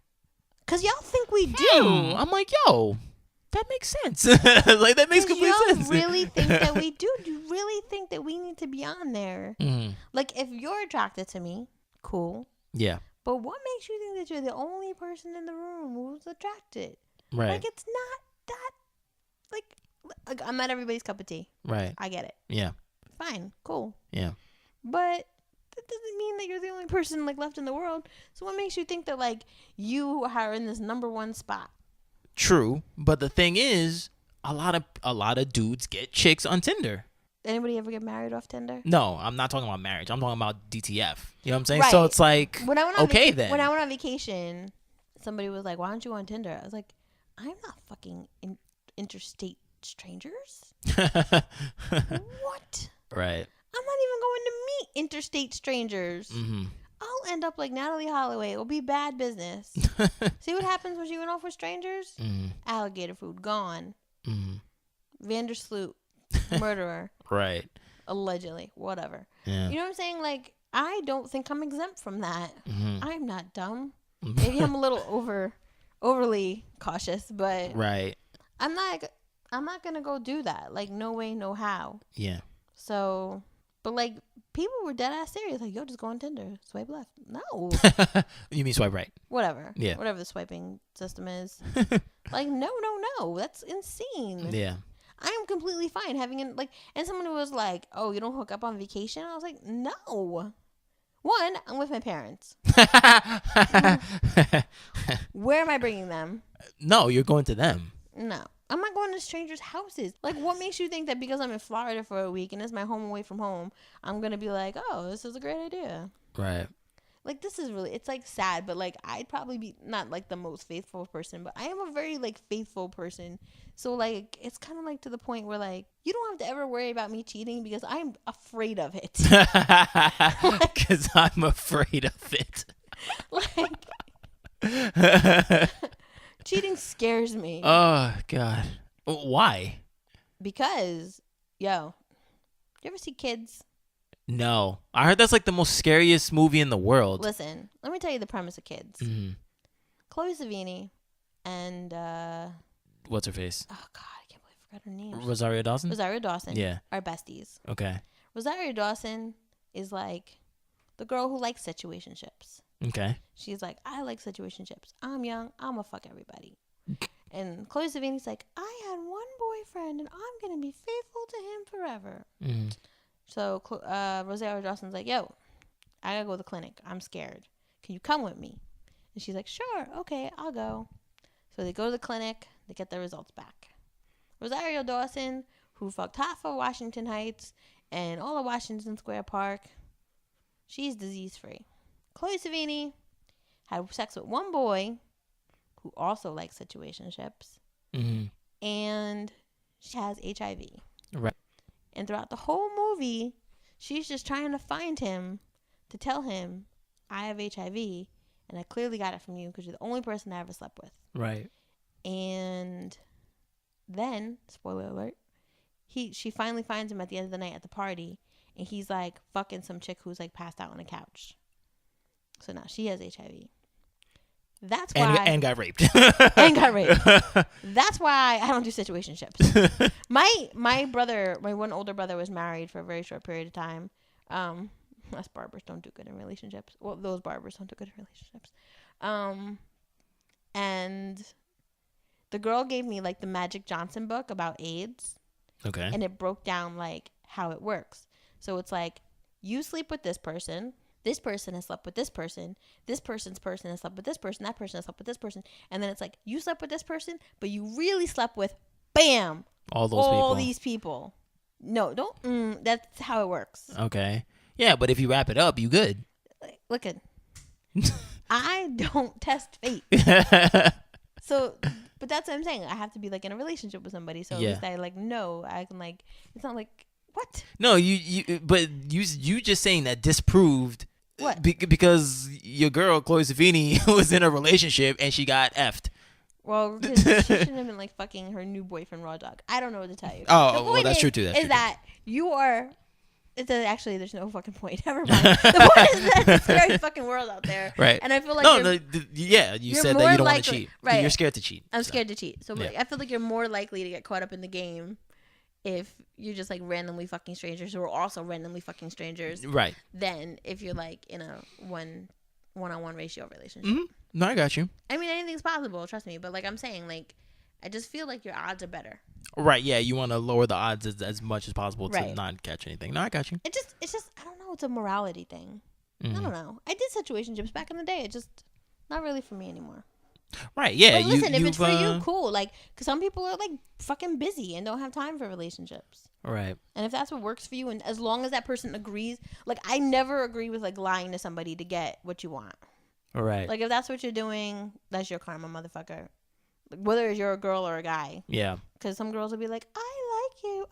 because y'all think we do. I'm like, yo, that makes sense. Like, that makes complete sense. You really think that we do? Do you really think that we need to be on there? Mm-hmm. Like, if you're attracted to me, cool. Yeah. But what makes you think that you're the only person in the room who's attracted? Right. Like, it's not that, like I'm not everybody's cup of tea. Right. I get it. Yeah. Fine. Cool. Yeah. But that doesn't mean that you're the only person, like, left in the world. So what makes you think that, like, you are in this number one spot? True. But the thing is, a lot of dudes get chicks on Tinder. Anybody ever get married off Tinder? No, I'm not talking about marriage. I'm talking about DTF. You know what I'm saying? Right. So it's like, then. When I went on vacation, somebody was like, why don't you go on Tinder? I was like, I'm not fucking interstate strangers. What? Right. I'm not even going to meet interstate strangers. Mm-hmm. I'll end up like Natalie Holloway. It'll be bad business. See what happens when you went off with strangers? Mm-hmm. Alligator food, gone. Mm-hmm. Vandersloot, murderer. Right. Allegedly. Whatever. Yeah. You know what I'm saying? Like, I don't think I'm exempt from that. Mm-hmm. I'm not dumb. Maybe I'm a little overly cautious, but right. I'm not gonna go do that. Like, no way, no how. Yeah. So, but like, people were dead ass serious. Like, yo, just go on Tinder, swipe left. No. You mean swipe right? Whatever. Yeah. Whatever the swiping system is. Like, no. That's insane. Yeah. I am completely fine having and someone who was like, oh, you don't hook up on vacation? I was like, no. One, I'm with my parents. Where am I bringing them? No, you're going to them. No. I'm not going to strangers' houses. Like, what makes you think that because I'm in Florida for a week and it's my home away from home, I'm going to be like, oh, this is a great idea. Right. Like, this is really, it's like sad, but like, I'd probably be not like the most faithful person, but I am a very like faithful person. So like, it's kind of like to the point where like, you don't have to ever worry about me cheating because I'm afraid of it. Because I'm afraid of it. Like, cheating scares me. Oh, God. Why? Because, yo, you ever see Kids? No. I heard that's like the most scariest movie in the world. Listen, let me tell you the premise of Kids. Mm-hmm. Chloe Savini and what's her face? Oh God, I can't believe I forgot her name. Rosario Dawson. Yeah. Are besties. Okay. Rosario Dawson is like the girl who likes situationships. Okay. She's like, I like situationships. I'm young. I'm gonna fuck everybody. And Chloe Sevigny's like, I had one boyfriend and I'm gonna be faithful to him forever. Mm-hmm. So Rosario Dawson's like, yo, I gotta go to the clinic. I'm scared. Can you come with me? And she's like, sure, okay, I'll go. So they go to the clinic. They get their results back. Rosario Dawson, who fucked half of Washington Heights and all of Washington Square Park, she's disease-free. Chloe Sevigny had sex with one boy who also likes situationships. Mm-hmm. And she has HIV. Right. And throughout the whole movie, she's just trying to find him to tell him, I have HIV, and I clearly got it from you because you're the only person I ever slept with. Right. And then, spoiler alert, she finally finds him at the end of the night at the party, and he's like fucking some chick who's like passed out on a couch. So now she has HIV. That's why and got raped. and got raped. That's why I don't do situationships. My brother, my one older brother, was married for a very short period of time. Us barbers don't do good in relationships. Well, those barbers don't do good in relationships. And the girl gave me like the Magic Johnson book about AIDS. Okay. And it broke down like how it works. So it's like, you sleep with this person has slept with this person person's person has slept with this person, that person has slept with this person, and then it's like, you slept with this person, but you really slept with, bam, all these people. No, don't. That's how it works. Okay. Yeah, but if you wrap it up, you good. Look at. I don't test fate. So, but that's what I'm saying. I have to be like in a relationship with somebody, so at least I like know I can like. It's not like what. No, but you just saying that disproved. What? Because your girl Chloe Sevigny was in a relationship and she got effed. Well, she shouldn't have been like fucking her new boyfriend Raw Dog. I don't know what to tell you. Oh, well, that's true too. Is that you are? Actually, there's no fucking point. Never mind. The point is that it's a scary fucking world out there. Right. And I feel like you said that you don't want to cheat. Right. You're scared to cheat. I'm scared to cheat. So I feel like you're more likely to get caught up in the game if you're just like randomly fucking strangers who are also randomly fucking strangers. Right. Than if you're like in a one-on-one ratio relationship. Mm-hmm. No, I got you. I mean, anything's possible, trust me. But like I'm saying, like I just feel like your odds are better. Right, yeah, you want to lower the odds as much as possible to not catch anything. No, I got you. It's just I don't know, it's a morality thing. Mm-hmm. I don't know. I did situationships back in the day. It's just not really for me anymore. Right, yeah. But listen, if it's for you, cool. Like, because some people are like fucking busy and don't have time for relationships. Right. And if that's what works for you, and as long as that person agrees, like I never agree with like lying to somebody to get what you want. Right. Like if that's what you're doing, that's your karma, motherfucker. Whether you're a girl or a guy. Yeah. Because some girls will be like, I like you.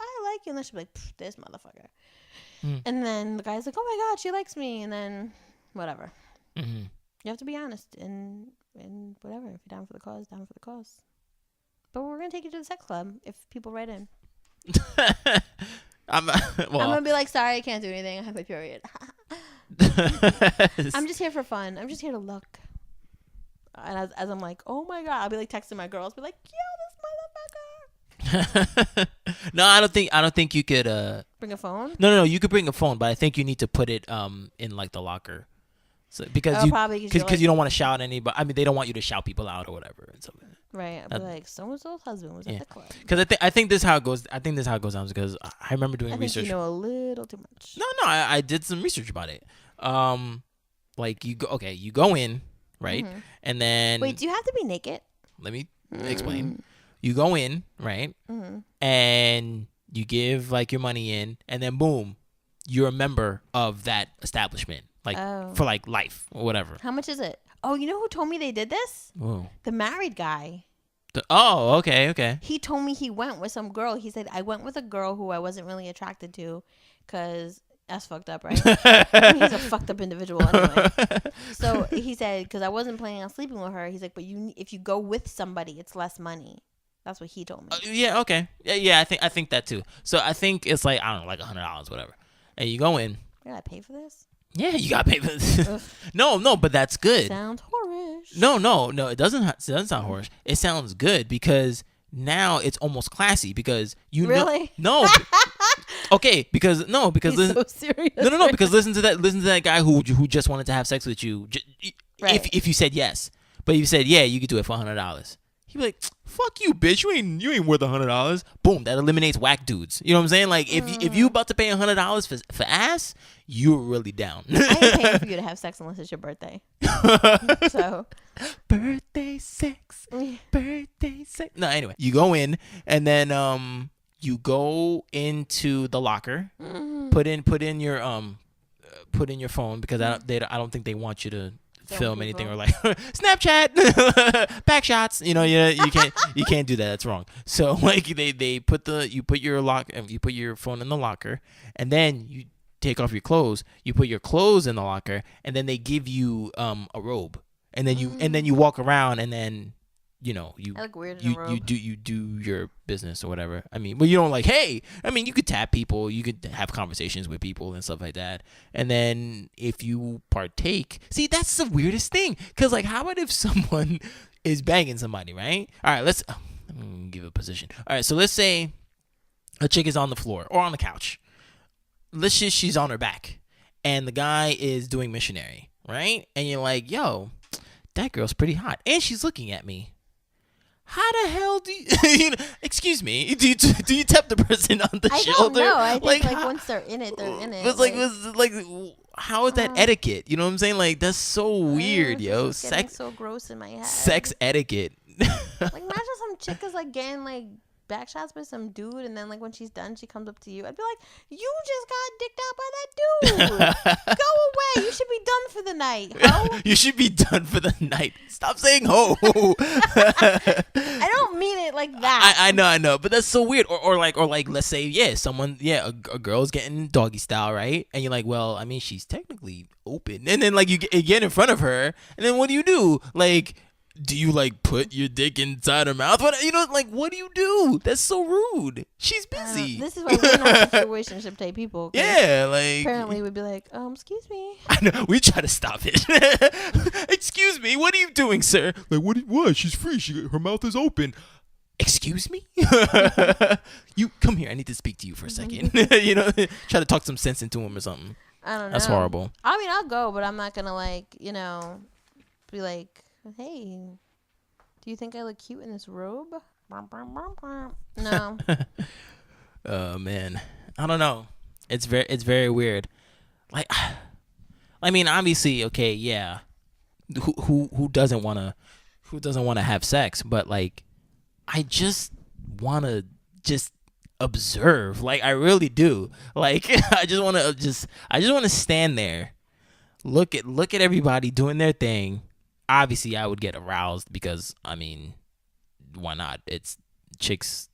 And then she'll be like, this motherfucker. Mm. And then the guy's like, oh my God, she likes me. And then whatever. Mm-hmm. You have to be honest and whatever. If you're down for the cause, down for the cause. But we're going to take you to the sex club if people write in. I'm going to be like, sorry, I can't do anything. I have my period. I'm just here for fun. I'm just here to look. And as I'm like, oh my God, I'll be like texting my girls, be like, yo, this motherfucker. No, I don't think you could bring a phone. No, you could bring a phone, but I think you need to put it in like the locker, so because you don't want to shout anybody. I mean, they don't want you to shout people out or whatever and something. Right, I'll be like, so and so's husband was at the club. Because I think this is how it goes. I think this is how it goes down because I remember doing research. You know a little too much. No, I did some research about it. Like you go in. Right. Mm-hmm. And then. Wait, do you have to be naked? Let me explain. You go in, right? Mm-hmm. And you give like your money in, and then boom, you're a member of that establishment, like for like life or whatever. How much is it? Oh, you know who told me they did this? Whoa. The married guy. Okay. He told me he went with some girl. He said, I went with a girl who I wasn't really attracted to because that's fucked up, right? I mean, he's a fucked up individual anyway. So he said, because I wasn't planning on sleeping with her, he's like, but if you go with somebody, it's less money. That's what he told me. Yeah, okay. Yeah, I think that too. So I think it's like, I don't know, like $100, whatever. And you go in. You gotta pay for this? Yeah, you gotta pay for this. No, but that's good. Sounds whorish. No, it doesn't sound whorish. It sounds good because now it's almost classy because you really? No. Okay, because He's so serious. No, because listen to that guy who just wanted to have sex with you. Right. If you said yes, but if you said yeah, you could do it for $100. He'd be like, "Fuck you, bitch! You ain't worth $100." Boom, that eliminates whack dudes. You know what I'm saying? Like if you about to pay $100 for ass, you're really down. I ain't paying for you to have sex unless it's your birthday. So birthday sex. No, anyway, you go in and then you go into the locker, put in your phone because I don't think they want you to film anything or like Snapchat back shots. You can't do that. That's wrong. So like you put your phone in the locker, and then you take off your clothes. You put your clothes in the locker, and then they give you a robe, and then you walk around, and then you look weird in a robe. you do your business or whatever. I mean, but you don't like, hey, I mean, you could tap people, you could have conversations with people and stuff like that. And then if you partake, see, that's the weirdest thing. Cause like, how about if someone is banging somebody, right? All right, let me give a position. All right, so let's say a chick is on the floor or on the couch. She's on her back, and the guy is doing missionary, right? And you're like, yo, that girl's pretty hot, and she's looking at me. How the hell do you, excuse me, do you tap the person on the shoulder? I don't know. I think like once they're in it, they're in it. It's like how is that etiquette? You know what I'm saying? Like, that's so weird, yo. Sex so gross in my head. Sex etiquette. Like, imagine some chick is like getting like back shots by some dude, and then like when she's done, she comes up to you. I'd be like, you just got dicked out by that dude. Go away. You should be done for the night, ho. You should be done for the night. Stop saying ho. I don't mean it like that. I know, but that's so weird. Or like let's say a girl's getting doggy style, right? And you're like, well, I mean, she's technically open, and then like you get in front of her, and then what do? Like, do you like put your dick inside her mouth? What what do you do? That's so rude. She's busy. This is why we're not situationship type people. Yeah, like apparently we'd be like, excuse me. I know, we try to stop it. Excuse me, what are you doing, sir? Like, what? She's free. Her mouth is open. Excuse me? You come here. I need to speak to you for a second. Try to talk some sense into him or something. I don't know. That's horrible. I mean, I'll go, but I'm not gonna be like, hey, do you think I look cute in this robe? No. Oh man, I don't know. It's very weird. Like, I mean, obviously, okay, yeah. Who doesn't wanna have sex? But like, I just wanna observe. Like, I really do. Like, I just wanna stand there, look at everybody doing their thing. Obviously, I would get aroused because, I mean, why not? It's chicks,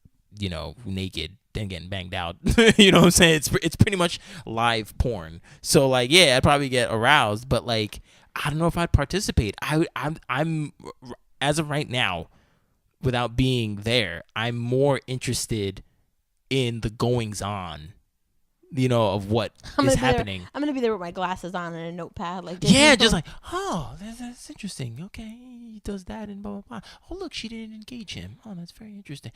naked and getting banged out. You know what I'm saying? It's pretty much live porn. So, like, yeah, I'd probably get aroused, but like, I don't know if I'd participate. I'm as of right now, without being there, I'm more interested in the goings on, of what is happening. I'm gonna be there with my glasses on and a notepad, like, just like, oh, that's interesting. Okay, he does that and blah blah blah. Oh, look, she didn't engage him. Oh, that's very interesting.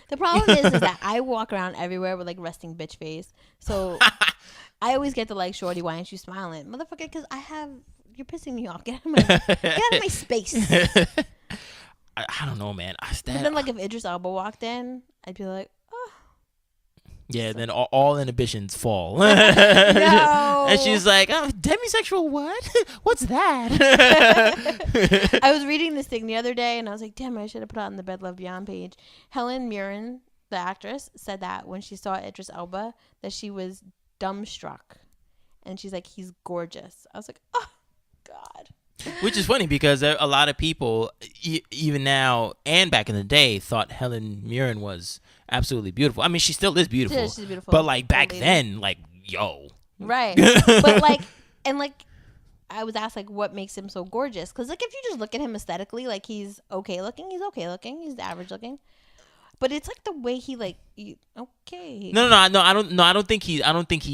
The problem is that I walk around everywhere with like resting bitch face, so I always get the like, shorty, why aren't you smiling, motherfucker? Because you're pissing me off. Get out of my space. I don't know, man. But then, like, if Idris Elba walked in, I'd be like, yeah, then all inhibitions fall. No. And she's like, oh, demisexual what? What's that? I was reading this thing the other day, and I was like, damn, I should have put it on the Bed Love Beyond page. Helen Mirren, the actress, said that when she saw Idris Elba, that she was dumbstruck. And she's like, he's gorgeous. I was like, oh, God. Which is funny because a lot of people, even now and back in the day, thought Helen Mirren was absolutely beautiful. I mean, she still is beautiful. She's beautiful. But like back then, like, yo. Right. But like, and like, I was asked like, what makes him so gorgeous? Because like, if you just look at him aesthetically, like, he's okay looking. He's average looking. But it's like the way he like, okay. No. I don't think he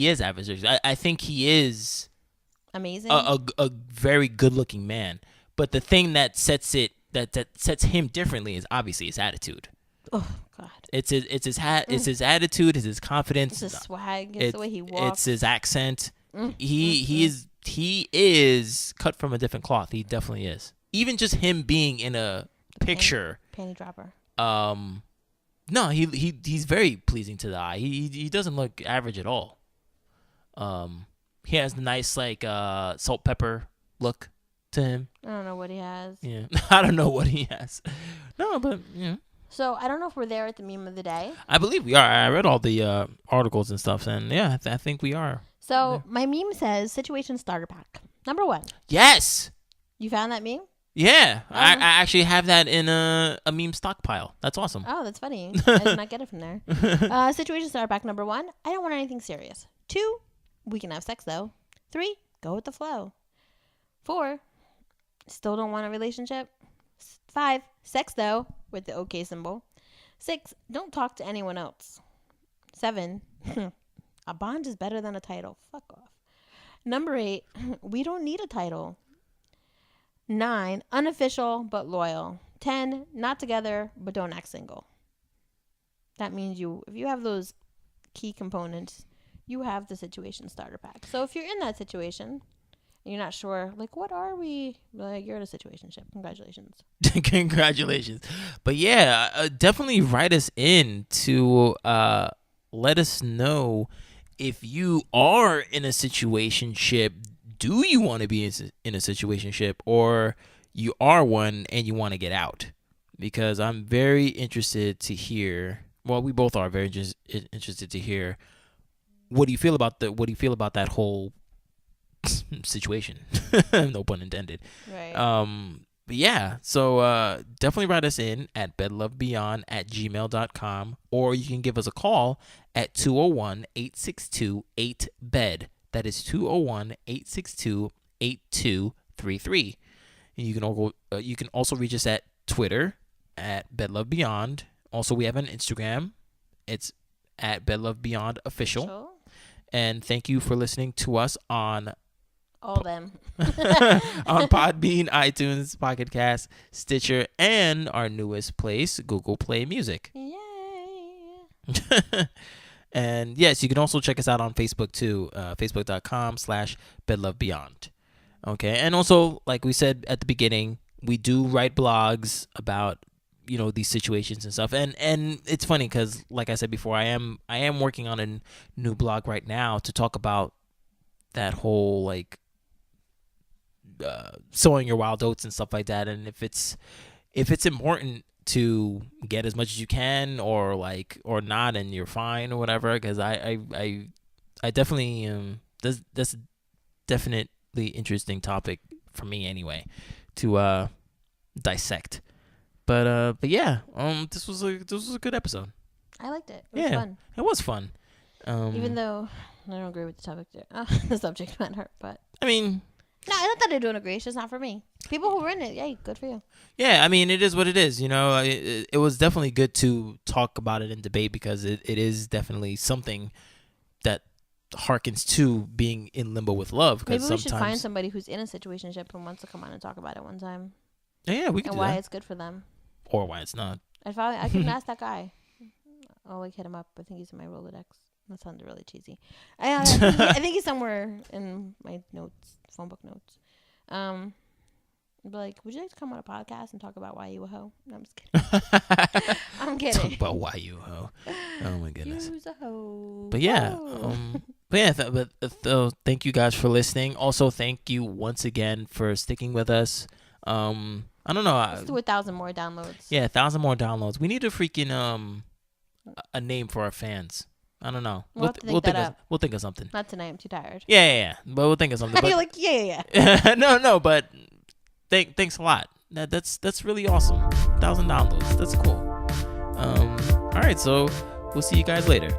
is average. I think he is amazing. A very good looking man. But the thing that sets him differently is obviously his attitude. Oh God. It's his hat. It's his attitude. It's his confidence. It's his swag. It's the way he walks. It's his accent. He is cut from a different cloth. He definitely is. Even just him being in a picture. Panty dropper. No, he's very pleasing to the eye. He doesn't look average at all. He has the nice like salt pepper look to him. I don't know what he has. Yeah, I don't know what he has. No, but yeah. So I don't know if we're there at the meme of the day. I believe we are. I read all the articles and stuff, and yeah, I think we are. So my meme says situation starter pack number 1. Yes. You found that meme? Yeah, I actually have that in a meme stockpile. That's awesome. Oh, that's funny. I did not get it from there. Situation starter pack number 1. I don't want anything serious. 2. We can have sex though. 3. Go with the flow. 4. Still don't want a relationship. 5. Sex though, with the OK symbol. 6. Don't talk to anyone else. 7. A bond is better than a title. Fuck off. Number 8. We don't need a title. 9. Unofficial but loyal. 10. Not together but don't act single. That means if you have those key components, you have the situation starter pack. So if you're in that situation and you're not sure, like, what are we? Like, you're in a situationship. Congratulations. Congratulations. But yeah, definitely write us in to let us know if you are in a situationship. Do you want to be in a situationship, or you are one and you want to get out? Because I'm very interested to hear. Well, we both are very interested to hear. What do you feel about that whole situation? No pun intended. Right. But yeah, so definitely write us in at bedlovebeyond@gmail.com, or you can give us a call at 201-862-8BED. That is 201-862-8233. And you can also reach us at Twitter at bedlovebeyond. Also, we have an Instagram. It's at bedlovebeyondofficial. And thank you for listening to us on all them on Podbean, iTunes, Pocket Cast, Stitcher, and our newest place, Google Play Music. Yay! And yes, you can also check us out on Facebook too, facebook.com/bedlovebeyond. Okay, and also, like we said at the beginning, we do write blogs about these situations and stuff, and it's funny because, like I said before, I am working on a new blog right now to talk about that whole like sowing your wild oats and stuff like that, and if it's important to get as much as you can or not, and you're fine or whatever, because I definitely that's definitely interesting topic for me anyway to dissect. But yeah, this was a good episode. I liked it. It was fun. It was fun. Even though I don't agree with the topic, the subject matter, but I mean, no, I thought I don't agree. It's just not for me. People who were in it, yay, good for you. Yeah, I mean, it is what it is. It was definitely good to talk about it in debate, because it is definitely something that harkens to being in limbo with love. Maybe we should find somebody who's in a situationship and wants to come on and talk about it one time. Yeah, we can. And why it's good for them, or why it's not. I can ask that guy. I'll hit him up. I think he's in my Rolodex. That sounded really cheesy. I think he's somewhere in my notes, phone book notes. Be like, would you like to come on a podcast and talk about why you a hoe? No, I'm just kidding. I'm kidding. Talk about why you a hoe. Oh my goodness. You's a hoe. But yeah, thank you guys for listening. Also, thank you once again for sticking with us. I don't know. Let's do 1,000 more downloads. Yeah, 1,000 more downloads. We need a freaking a name for our fans. I don't know. We'll think of something. Not tonight. I'm too tired. Yeah. But we'll think of something. You're like, yeah. No. But thanks a lot. That's really awesome. 1,000 downloads. That's cool. All right. So we'll see you guys later.